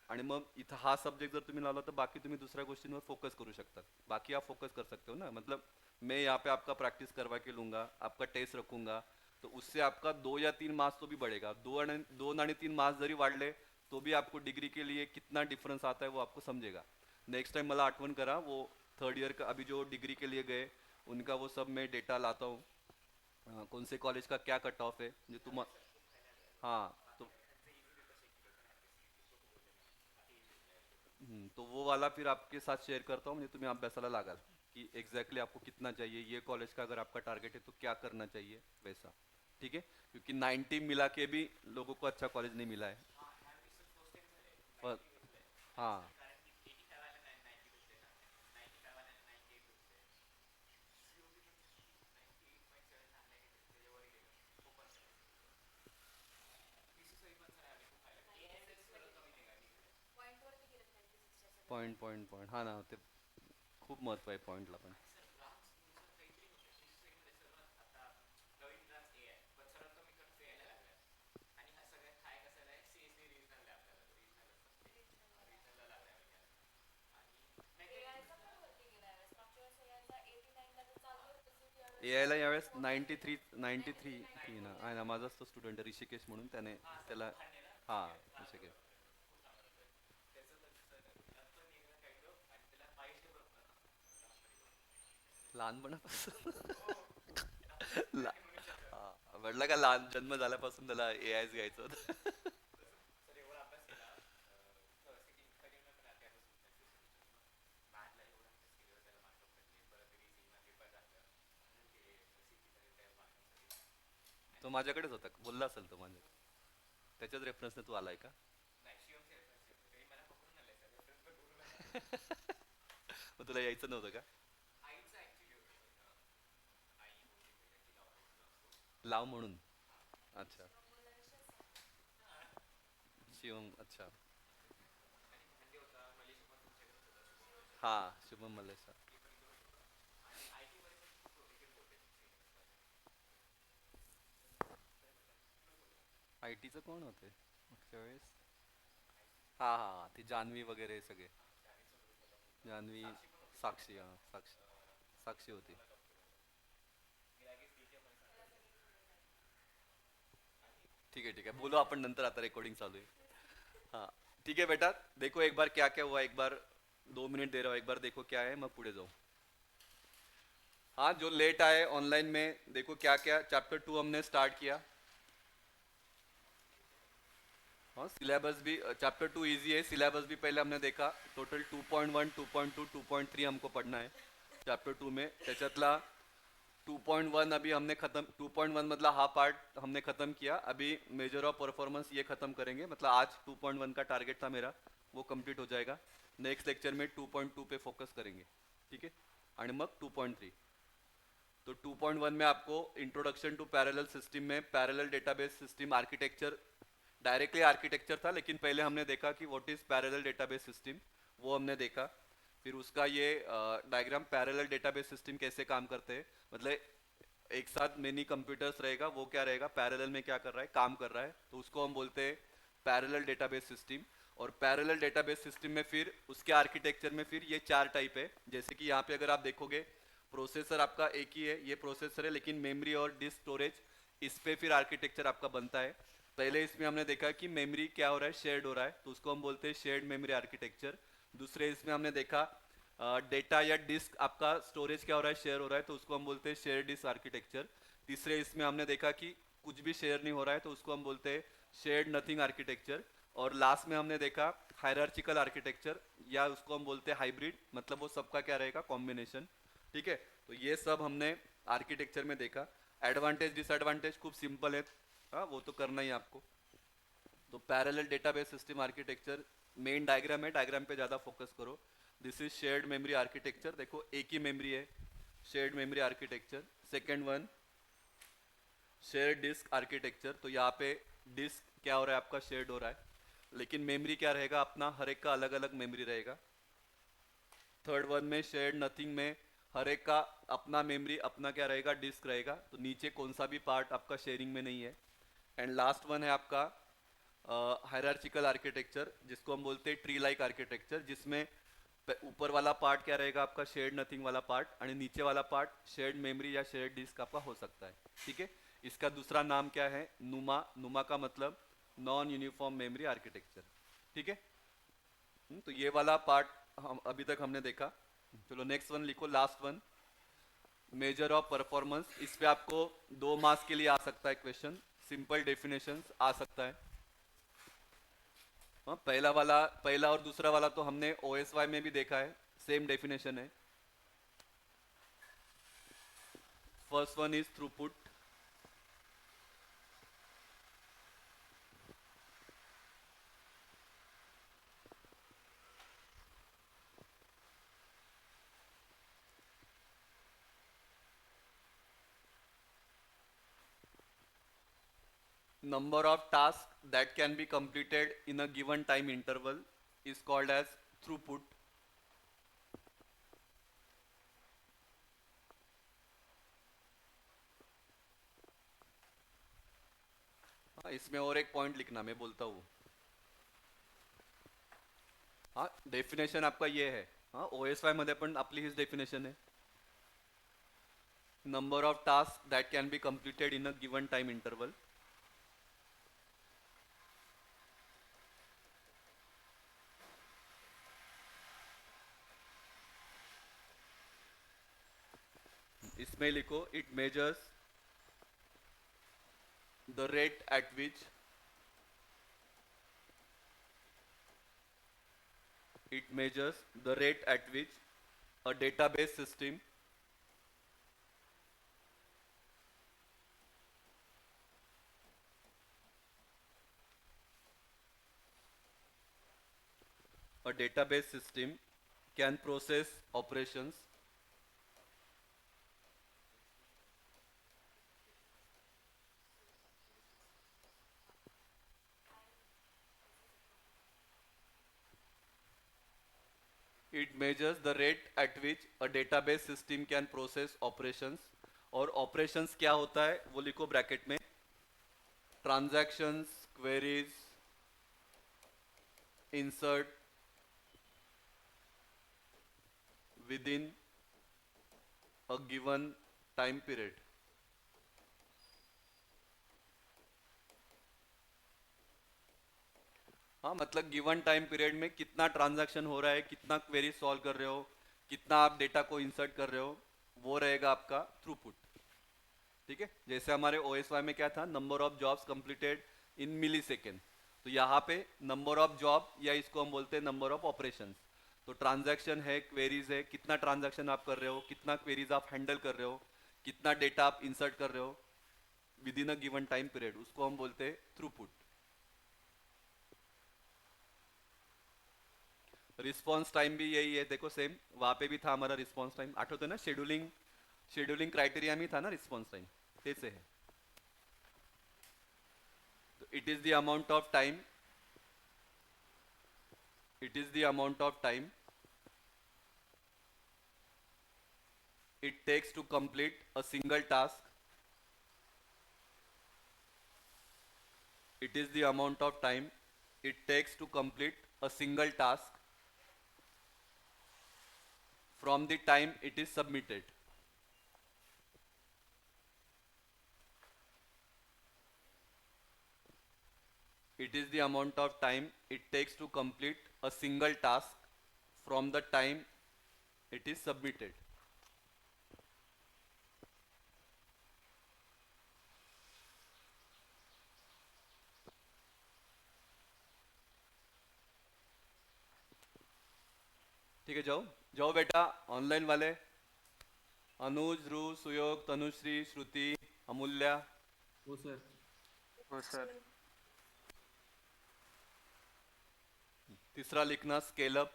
आणि मग इथं हा सब्जेक्ट जर तुम्ही लावला तर बाकी तुम्ही दुसऱ्या गोष्टींवर फोकस करू शकतात, बाकी आप फोकस कर सकते हो ना। मतलब मैं यहाँ पे आपका प्रैक्टिस करवा के लूँगा, आपका टेस्ट रखूँगा, तो उससे आपका 2 या 3 मार्क्स तो भी बढ़ेगा। 2 आणि 3 मार्क्स जरी वाढले तो भी आपको डिग्री के लिए कितना डिफरेंस आता है वो आपको समझेगा। नेक्स्ट टाइम मला आठवण करा, वो थर्ड ईयर का अभी जो डिग्री के लिए गए उनका वो सब मैं डेटा लाता हूँ, कौन से कॉलेज का क्या कट ऑफ है जो तुम। हाँ, तो तो वो वाला फिर आपके साथ शेयर करता हूँ, म्हणजे तुम्ही अभ्यासाला लागाल कि एग्जैक्टली आपको कितना चाहिए, ये कॉलेज का अगर आपका टारगेट है तो क्या करना चाहिए वैसा। ठीक है, क्योंकि 90 मिला के भी लोगों को अच्छा कॉलेज नहीं मिला है। पर हाँ, पॉईंट हा ना, ते खूप महत्व आहे पॉईंटला पण। ए आयला यावेळेस 93 ना आहे ना, माझाच तो स्टुडंट आहे ऋषिकेश म्हणून, त्याने त्याला, हां ऋषिकेश, लहानपणापासून ला म्हटलं का लहान जन्म झाल्यापासून त्याला ए आयच घ्यायचं होतं। तो माझ्याकडेच होता, बोलला असेल तो माझ्या, त्याच्याच रेफरन्सने तू आलाय का? मग तुला यायचं नव्हतं का? लाव म्हणून, अच्छा, शिवम, अच्छा, हा, शुभम मल्लेशा। आय टीचं कोण होते मागच्या वेळेस? हा हा हा, ती जान्हवी वगैरे सगळे, जान्हवी, साक्षी, हा साक्षी, साक्षी होती। ठीक है, बोलो अपन नंतर, आता रिकॉर्डिंग चालू है। हाँ, ठीक है बेटा, देखो एक बार क्या क्या हुआ, एक बार 2 मिनट दे रहा हूँ, एक बार देखो क्या है, मैं पुढे जाऊँ। हाँ, जो लेट आए ऑनलाइन में, देखो क्या क्या चैप्टर 2 हमने स्टार्ट किया। हाँ, सिलेबस भी चैप्टर 2 इजी है, सिलेबस भी पहले हमने देखा। टोटल 2.1, 2.2, 2.3 हमको पढ़ना है चैप्टर 2 में, त्याच्यातला 2.1 अभी हमने खत्म, 2.1 मतलब हाफ पार्ट हमने खत्म किया। अभी मेजर ऑफ परफॉर्मेंस ये खत्म करेंगे, मतलब आज 2.1 का टारगेट था मेरा, वो कंप्लीट हो जाएगा। नेक्स्ट लेक्चर में 2.2 पे फोकस करेंगे। ठीक है, आणि मग 2.3। तो 2.1 में आपको इंट्रोडक्शन टू पैरेलल सिस्टम में parallel database system architecture, directly architecture था, लेकिन पहले हमने देखा कि what is parallel database system, वो हमने देखा। फिर उसका ये डायग्राम पैरेलल डेटाबेस सिस्टम कैसे काम करते हैं, मतलब एक साथ मेनी कंप्यूटर्स रहेगा, वो क्या रहेगा पैरेलल में क्या कर रहा है, काम कर रहा है, तो उसको हम बोलते हैं पैरेलल डेटाबेस सिस्टम। और पैरेलल डेटाबेस सिस्टम में फिर उसके आर्किटेक्चर में फिर ये 4 टाइप है, जैसे कि यहाँ पे अगर आप देखोगे प्रोसेसर आपका एक ही है, ये प्रोसेसर है, लेकिन मेमोरी और डिस्क स्टोरेज इस पे फिर आर्किटेक्चर आपका बनता है। पहले इसमें हमने देखा कि मेमोरी क्या हो रहा है, शेयर्ड हो रहा है, तो उसको हम बोलते हैं शेयर्ड मेमोरी आर्किटेक्चर। दूसरे इसमें हमने देखा डेटा या डिस्क आपका स्टोरेज क्या हो रहा है, शेयर हो रहा है, तो उसको हम बोलते हैं शेयर डिस्क आर्किटेक्चर। तीसरे इसमें हमने देखा कि कुछ भी शेयर नहीं हो रहा है, तो उसको हम बोलते हैं शेयर्ड नथिंग आर्किटेक्चर। और लास्ट में हमने देखा हायरार्चिकल आर्किटेक्चर, या उसको हम बोलते हैं हाइब्रिड, मतलब वो सबका क्या रहेगा, कॉम्बिनेशन। ठीक है, तो ये सब हमने आर्किटेक्चर में देखा। एडवांटेज डिसएडवांटेज खूब सिंपल है, हाँ वो तो करना ही आपको। तो parallel database system architecture main diagram है, डायग्राम पे ज़्यादा फोकस करो। This is shared memory architecture, देखो एक ही मेमोरी है, shared memory architecture. Second one shared disk architecture, तो यहाँ पे डिस्क क्या हो रहा है आपका, शेयर्ड हो रहा है, लेकिन मेमोरी क्या रहेगा अपना, हर एक का अलग अलग मेमोरी रहेगा। थर्ड वन में शेयर्ड नथिंग में हर एक का अपना मेमोरी, अपना क्या रहेगा, डिस्क रहेगा, तो नीचे कौन सा भी पार्ट आपका शेयरिंग में नहीं है। एंड लास्ट वन है आपका हायरार्चिकल आर्किटेक्चर, जिसको हम बोलते हैं ट्री लाइक आर्किटेक्चर, जिसमें ऊपर वाला पार्ट क्या रहेगा आपका, शेयर्ड नथिंग वाला पार्ट, और नीचे वाला पार्ट शेयर्ड मेमोरी या शेयर्ड डिस्क आपका हो सकता है। ठीक है, इसका दूसरा नाम क्या है, नुमा। नुमा का मतलब नॉन यूनिफॉर्म मेमोरी आर्किटेक्चर। ठीक है, तो ये वाला पार्ट हम अभी तक हमने देखा। चलो नेक्स्ट वन लिखो, last one measure of performance. इस पे आपको 2 मार्क्स के लिए आ सकता है क्वेश्चन, सिंपल डेफिनेशंस आ सकता है। हाँ, पहला वाला, पहला और दूसरा वाला तो हमने OSY में भी देखा है, सेम डेफिनेशन है। First one is throughput, number of tasks that can be completed in a given time interval is called as throughput. हाँ, इसमें और एक पॉइंट लिखना, मैं बोलता हूँ। हाँ, डेफिनेशन आपका ये है, हाँ OSY मध्ये पण आपली हीच डेफिनेशन है, number of task that can be completed in a given time interval. इसमें लिखो it measures the rate at which it measures the rate at which a database system can process operations it measures the rate at which a database system can process operations। और operations क्या होता है वो लिखो bracket में, transactions, queries, insert within a given time period। हाँ, मतलब given time period में कितना ट्रांजैक्शन हो रहा है, कितना क्वेरी सॉल्व कर रहे हो, कितना आप डेटा को इंसर्ट कर रहे हो, वो रहेगा आपका थ्रूपुट। ठीक है, जैसे हमारे OSY में क्या था, number of jobs completed in millisecond, तो यहाँ पे नंबर ऑफ जॉब, या इसको हम बोलते हैं नंबर ऑफ ऑपरेशंस। तो ट्रांजैक्शन है, क्वेरीज है, कितना ट्रांजैक्शन आप कर रहे हो, कितना क्वेरीज आप हैंडल कर रहे हो, कितना डेटा आप इंसर्ट कर रहे हो with in a given time period, उसको हम बोलते हैं थ्रूपुट। रिस्पॉन्स टाइम भी यही है, देखो सेम वहाँ पे भी था हमारा रिस्पॉन्स टाइम, आठवते ना शेड्यूलिंग शेड्यूलिंग क्राइटेरिया में था ना रिस्पॉन्स टाइम, तेच आहे. It is the amount of time, it is the amount of time it takes to complete a single task. It is the amount of time it takes to complete a single task from the time it is submitted. It is the amount of time it takes to complete a single task from the time it is submitted. ठीक है, जाओ जाओ बेटा. Online वाले अनुज, ध्रुव, सुयोग, तनुश्री, श्रुति, अमूल्या. हो sir. हो sir. तीसरा लिखना scale up.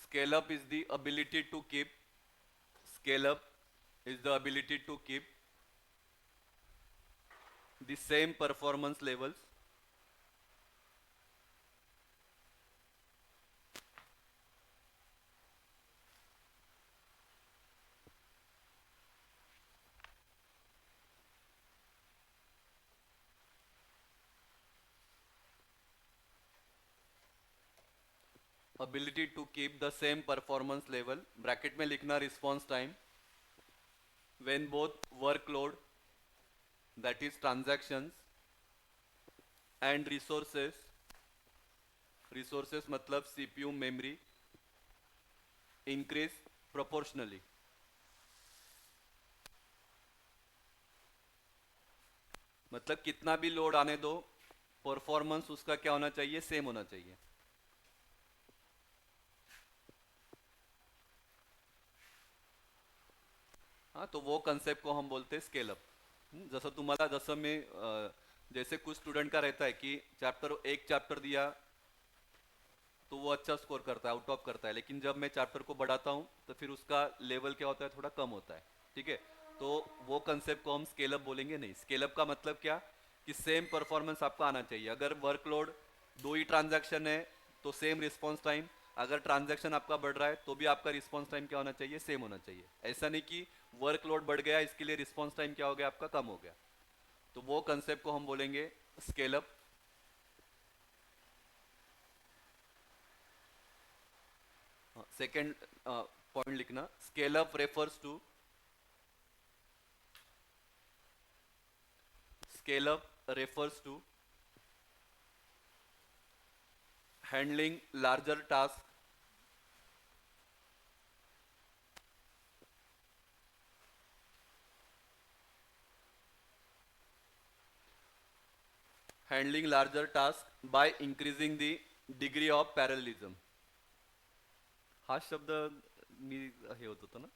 Scale up is the ability to keep. Scale up is the ability to keep the same performance levels ability to keep the same performance level. Bracket में लिखना response time when both workload, that is transactions, and resources मतलब CPU, memory, increase proportionally. मतलब कितना भी load आने दो, performance उसका क्या होना चाहिए, सेम होना चाहिए. हाँ, तो वो कंसेप्ट को हम बोलते हैं स्केल अप. जसं तुम्हाला, जसं मी जैसे कुछ स्टूडेंट का रहता है कि एक चैप्टर दिया तो वो अच्छा स्कोर करता है, आउट ऑफ करता है, लेकिन जब मैं चैप्टर को बढ़ाता हूँ तो फिर उसका लेवल क्या होता है, थोड़ा कम होता है. ठीक है, तो वो कंसेप्ट को हम स्केल अप बोलेंगे नहीं. स्केल अप का मतलब क्या कि सेम परफॉर्मेंस आपका आना चाहिए. अगर वर्कलोड 2 ही ट्रांजैक्शन है तो सेम रिस्पॉन्स टाइम. अगर ट्रांजैक्शन आपका बढ़ रहा है तो भी आपका रिस्पॉन्स टाइम क्या होना चाहिए, सेम होना चाहिए. ऐसा नहीं कि वर्कलोड बढ़ गया इसके लिए रिस्पॉन्स टाइम क्या हो गया, आपका कम हो गया. तो वो कंसेप्ट को हम बोलेंगे स्केल अप. सेकेंड पॉइंट लिखना, scale up refers to handling larger tasks by increasing the degree of parallelism. हा शब्द मी हे होत होता ना,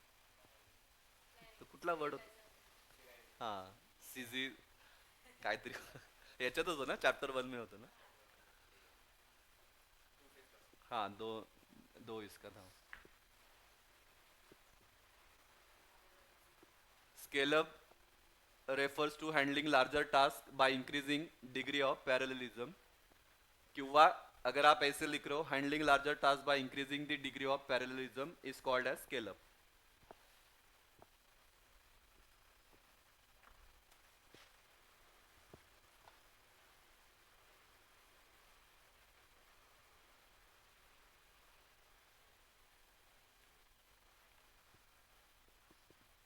तो कुठला वर्ड होता, हा सीजी काहीतरी याच्यात होतं ना, चॅप्टर 1 में होतं ना. हाँ, दो इसका था. Scale up refers to handling larger task by increasing degree of parallelism. किंवा अगर आप ऐसे लिख रहे हो, handling larger task by increasing the degree of parallelism is called as scale up.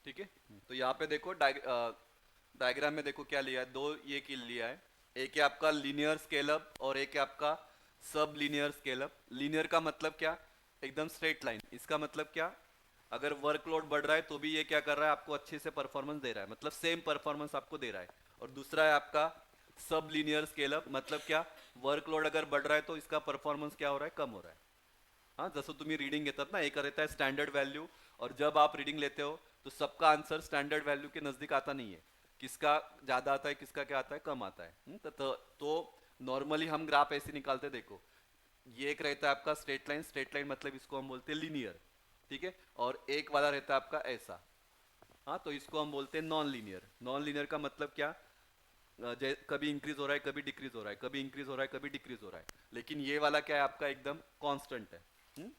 ठीक है, तो यहाँ पे देखो डायग्राम में देखो क्या लिया है, दो ये की लिया है. एक है आपका लीनियर स्केल अप और एक है आपका सब लीनियर स्केल अप. लीनियर का मतलब क्या, एकदम स्ट्रेट लाइन. इसका मतलब क्या, अगर वर्कलोड बढ़ रहा है तो भी ये क्या कर रहा है, आपको अच्छे से परफॉर्मेंस दे रहा है, मतलब सेम परफॉर्मेंस आपको दे रहा है. और दूसरा है आपका सब लीनियर स्केल अप, मतलब क्या, वर्कलोड अगर बढ़ रहा है तो इसका परफॉर्मेंस क्या हो रहा है, कम हो रहा है. हाँ, जसं तुम्ही रीडिंग घेतात ना, एक रहता है स्टैंडर्ड वैल्यू, और जब आप रीडिंग लेते हो तो सबका आंसर स्टैंडर्ड वैल्यू के नजदीक आता नहीं है. किसका ज्यादा आता है, किसका क्या आता है, कम आता है। तो नॉर्मली हम ग्राफ ऐसे निकालते, देखो ये एक रहता है आपका स्ट्रेट लाइन मतलब इसको हम बोलते हैं लीनियर, ठीक है, और एक वाला रहता है आपका ऐसा। हाँ, तो इसको हम बोलते हैं नॉन लीनियर। नॉन लीनियर का मतलब क्या, कभी इंक्रीज हो रहा है, कभी डिक्रीज हो रहा है, कभी इंक्रीज हो रहा है, कभी डिक्रीज हो रहा है, लेकिन ये वाला क्या है आपका एकदम कांस्टेंट है।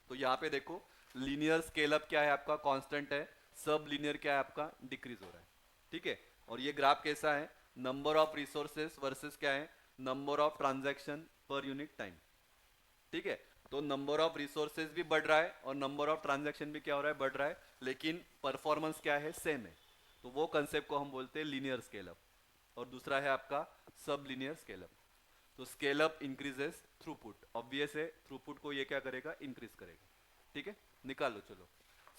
तो यहाँ पे देखो लीनियर स्केल अप क्या है आपका, कांस्टेंट है। सब लीनियर क्या है आपका, डिक्रीज हो रहा है, ठीक है। और ये ग्राफ कैसा है, नंबर ऑफ रिसोर्सेस वर्सेस क्या है, number of transaction per unit time, ठीक है। तो नंबर ऑफ रिसोर्सेज भी बढ़ रहा है और नंबर ऑफ ट्रांजैक्शन भी क्या हो रहा है, बढ़ रहा है, लेकिन परफॉर्मेंस क्या है, सेम है। तो वो कंसेप्ट को हम बोलते हैं लीनियर स्केल अप। और दूसरा है आपका सब लीनियर स्केल अप। तो scale up increases throughput, obvious है, थ्रूपुट को ये क्या करेगा, इंक्रीज करेगा, ठीक है। निकालो चलो,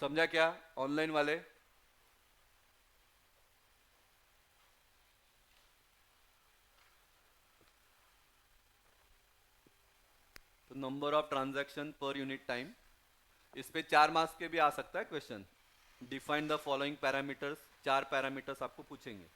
समझा क्या ऑनलाइन वाले। तो number of transaction per unit time, इस पे 4 मार्क्स के भी आ सकता है question. Define the following parameters, 4 parameters आपको पूछेंगे।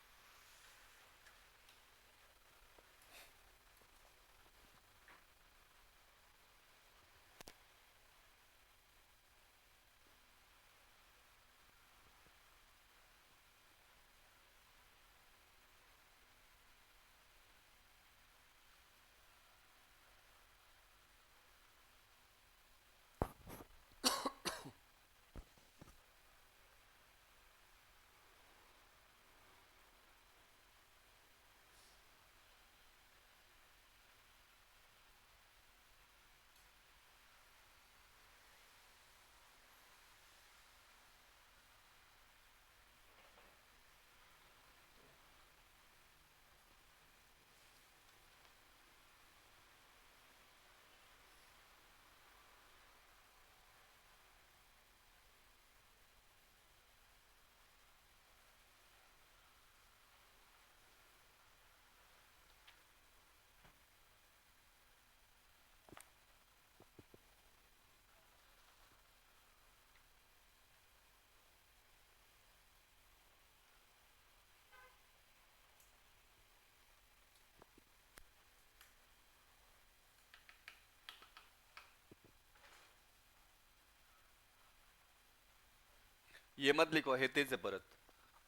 ये मत लिखो, हे तेच आहे परत,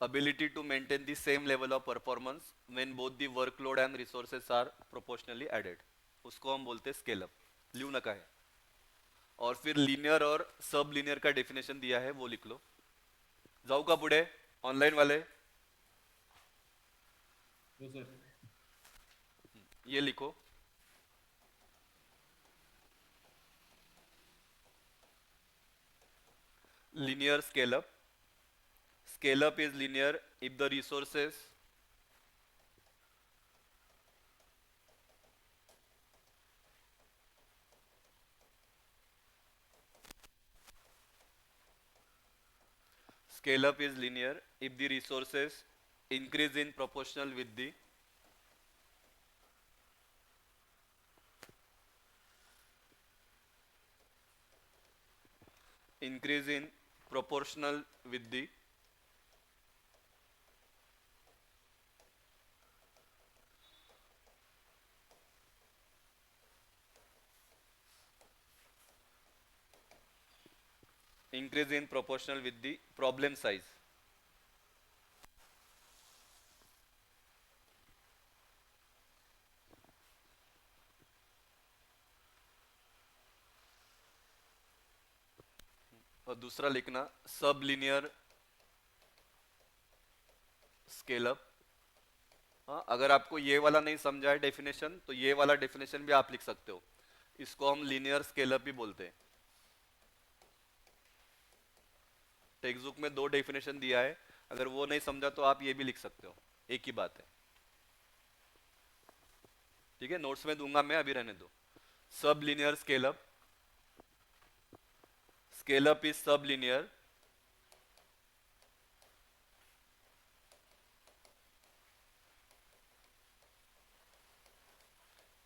ability to maintain the same level of performance when both the workload and resources are proportionally added, उसको हम बोलते हैं स्केल अप। लिखू नका है। और फिर लीनियर और सब लीनियर का डेफिनेशन दिया है, वो लिख लो। जाऊ का पुढे ऑनलाइन वाले, हो सर। ये लिखो, linear scale up. Scale up is linear if the resources scale up is linear if the resources increase in proportional with the increase in proportional with the increase in proportional with the problem size. और दूसरा लिखना सब linear scale up. हाँ, अगर आपको ये वाला नहीं समझा है डेफिनेशन, तो ये वाला डेफिनेशन भी आप लिख सकते हो, इसको हम लीनियर स्केल अप भी बोलते हैं। टेक्स्ट बुक में 2 डेफिनेशन दिया है, अगर वो नहीं समझा तो आप ये भी लिख सकते हो, एक ही बात है, ठीक है। नोट्स में दूंगा मैं, अभी रहने दो। सब linear scale up, scale up is sublinear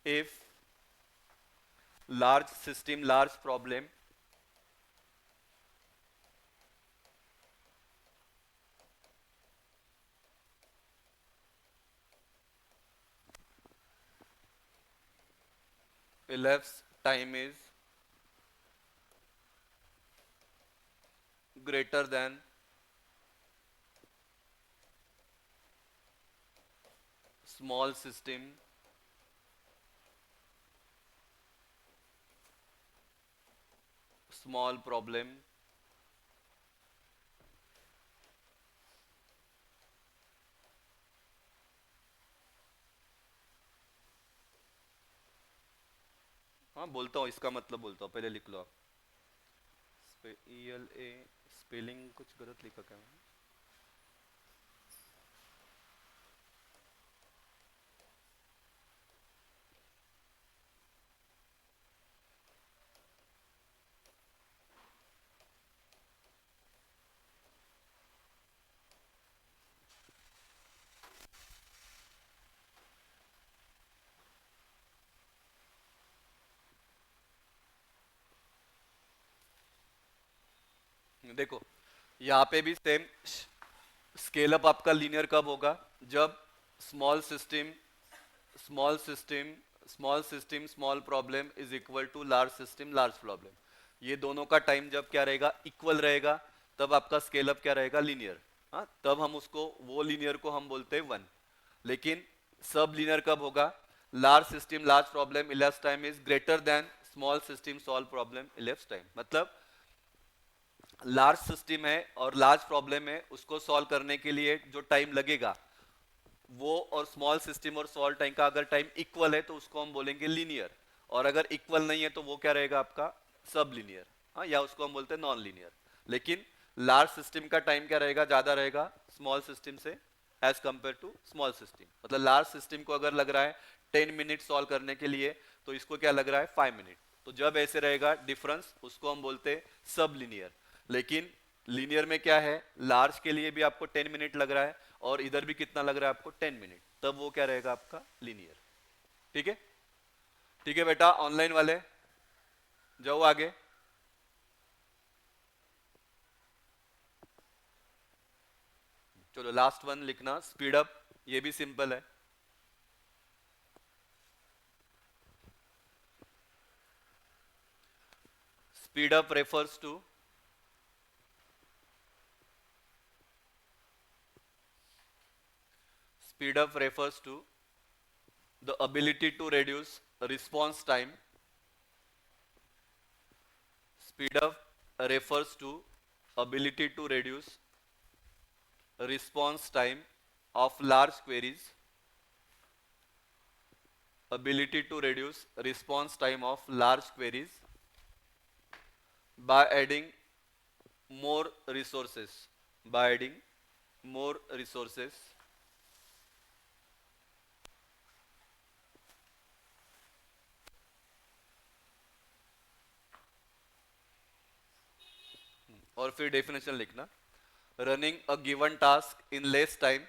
if large system, large problem elapsed time is greater than small system small problem हाँ बोलता हूँ इसका मतलब बोलता हूँ पहले लिख लो आप ELA स्पेलिंग कुछ गलत लिखा क्या मैंने? देखो यहाँ पे भी सेम स्केल अप आपका लीनियर कब होगा जब small system small system small system small problem is equal to large system large problem ये दोनों का टाइम जब क्या रहेगा इक्वल रहेगा तब आपका स्केल अप क्या रहेगा लीनियर हाँ तब हम उसको वो लीनियर को हम बोलते हैं वन लेकिन सब लीनियर कब होगा large system large problem ellipse time is greater than small system solve problem ellipse time मतलब लार्ज सिस्टम है और लार्ज प्रॉब्लम है उसको सॉल्व करने के लिए जो टाइम लगेगा वो और स्मॉल सिस्टम और सॉल्व टाइम का अगर टाइम इक्वल है तो उसको हम बोलेंगे लीनियर और अगर इक्वल नहीं है तो वो क्या रहेगा आपका सब लीनियर हाँ या उसको हम बोलते हैं नॉन लीनियर लेकिन लार्ज सिस्टम का टाइम क्या रहेगा ज्यादा रहेगा स्मॉल सिस्टम से as compare to small system मतलब लार्ज सिस्टम को अगर लग रहा है 10 मिनट सॉल्व करने के लिए तो इसको क्या लग रहा है 5 मिनट तो जब ऐसे रहेगा डिफरेंस उसको हम बोलते हैं सब लीनियर लेकिन लीनियर में क्या है लार्ज के लिए भी आपको 10 मिनट लग रहा है और इधर भी कितना लग रहा है आपको 10 मिनट तब वो क्या रहेगा आपका लीनियर ठीक है बेटा ऑनलाइन वाले जाओ आगे चलो लास्ट वन लिखना स्पीड अप ये भी सिंपल है speed up refers to speed up refers to the ability to reduce response time speed up refers to ability to reduce response time of large queries ability to reduce response time of large queries by adding more resources by adding more resources और फिर definition लिखना running a given task in less time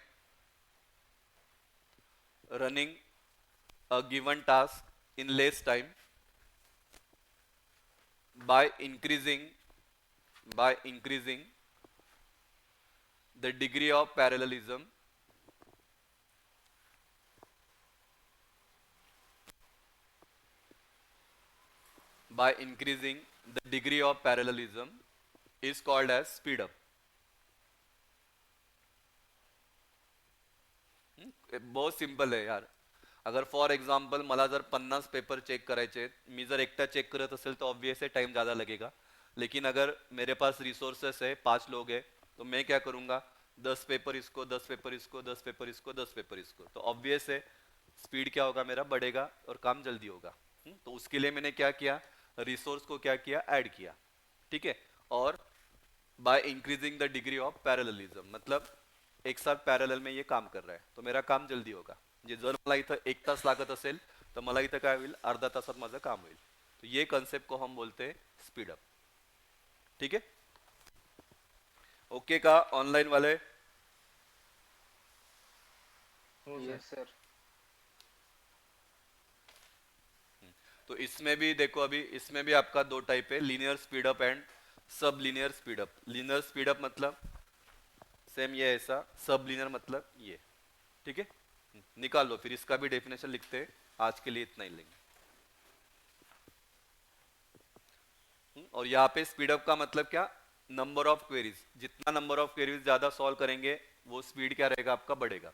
running a given task in less time by increasing the degree of parallelism by increasing the degree of parallelism is called as speed up बहुत simple है यार अगर for example मला जर 50 paper check करायचे आहेत मी जर एकटा चेक करत असेल तो ऑब्वियस है टाइम ज़्यादा लगेगा लेकिन अगर मेरे पास रिसोर्सेस है 5 लोग हैं तो मैं क्या करूँगा 10 पेपर इसको 10 पेपर इसको 10 पेपर इसको 10 पेपर इसको तो ऑब्वियस है स्पीड क्या होगा मेरा बढ़ेगा और काम जल्दी होगा तो उसके लिए मैंने क्या किया रिसोर्स को क्या किया ऐड किया ठीक है और by increasing the degree of parallelism मतलब एक साथ पॅरलल में ये काम कर रहा है तो मेरा काम जल्दी होगा म्हणजे जर मला इथं 1 तास लागत असेल तर मला इथं काय होईल अर्धा तासात माझं काम होईल तो ये कंसेप्ट को हम बोलते हैं स्पीड अप ठीक है ओके का ऑनलाइन वाले हो सर यस सर। तो इसमें भी देखो अभी इसमें भी आपका 2 टाइप है लीनियर स्पीड अप एंड सब linear speed up linear speed up मतलब सेम ये ऐसा सब लीनियर मतलब ये ठीक है निकाल लो फिर इसका भी डेफिनेशन लिखते हैं आज के लिए इतना ही लेंगे और यहाँ पे स्पीड अप का मतलब क्या, नंबर ऑफ क्वेरीज, जितना नंबर ऑफ क्वेरीज ज्यादा सॉल्व करेंगे वो स्पीड क्या रहेगा आपका, बढ़ेगा।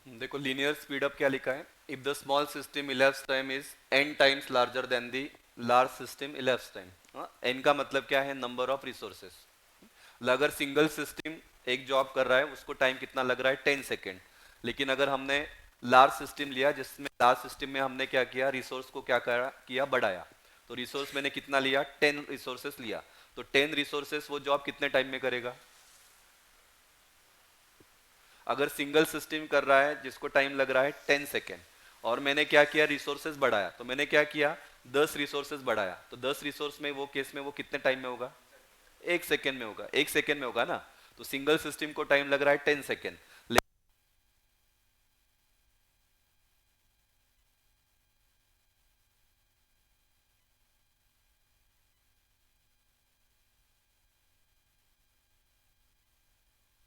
देखो लीनियर स्पीड अप क्या लिखा है, if the small system ellipse time is n times larger than the large system ellipse time. n का मतलब क्या है, नंबर ऑफ रिसोर्सेस। अगर सिंगल सिस्टम एक जॉब कर रहा है उसको टाइम कितना लग रहा है, 10 सेकेंड। लेकिन अगर हमने लार्ज सिस्टम लिया जिसमें लार्ज सिस्टम में हमने क्या किया, रिसोर्स को क्या किया, बढ़ाया। तो रिसोर्स मैंने कितना लिया, 10 रिसोर्सेस लिया। तो 10 रिसोर्सेस वो जॉब कितने टाइम में करेगा। अगर सिंगल सिस्टम कर रहा है जिसको टाइम लग रहा है 10 सेकेंड, और मैंने क्या किया, रिसोर्सेज बढ़ाया, तो मैंने क्या किया, 10 रिसोर्सेज बढ़ाया, तो 10 रिसोर्स में वो केस में वो कितने टाइम में होगा, 1 सेकेंड में होगा, 1 सेकेंड में होगा ना। तो सिंगल सिस्टम को टाइम लग रहा है 10 second.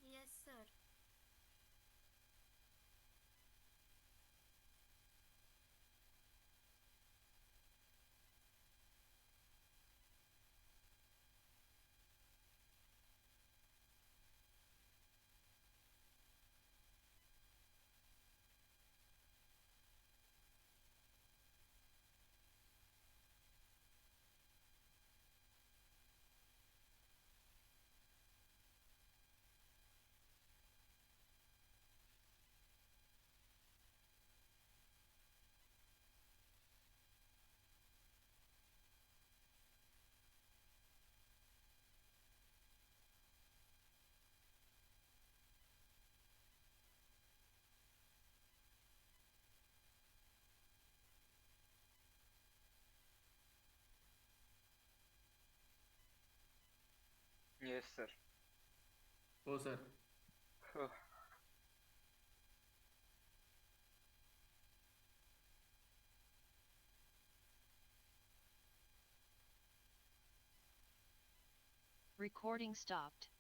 Yes, sir. Yes sir. हो सर। Recording stopped.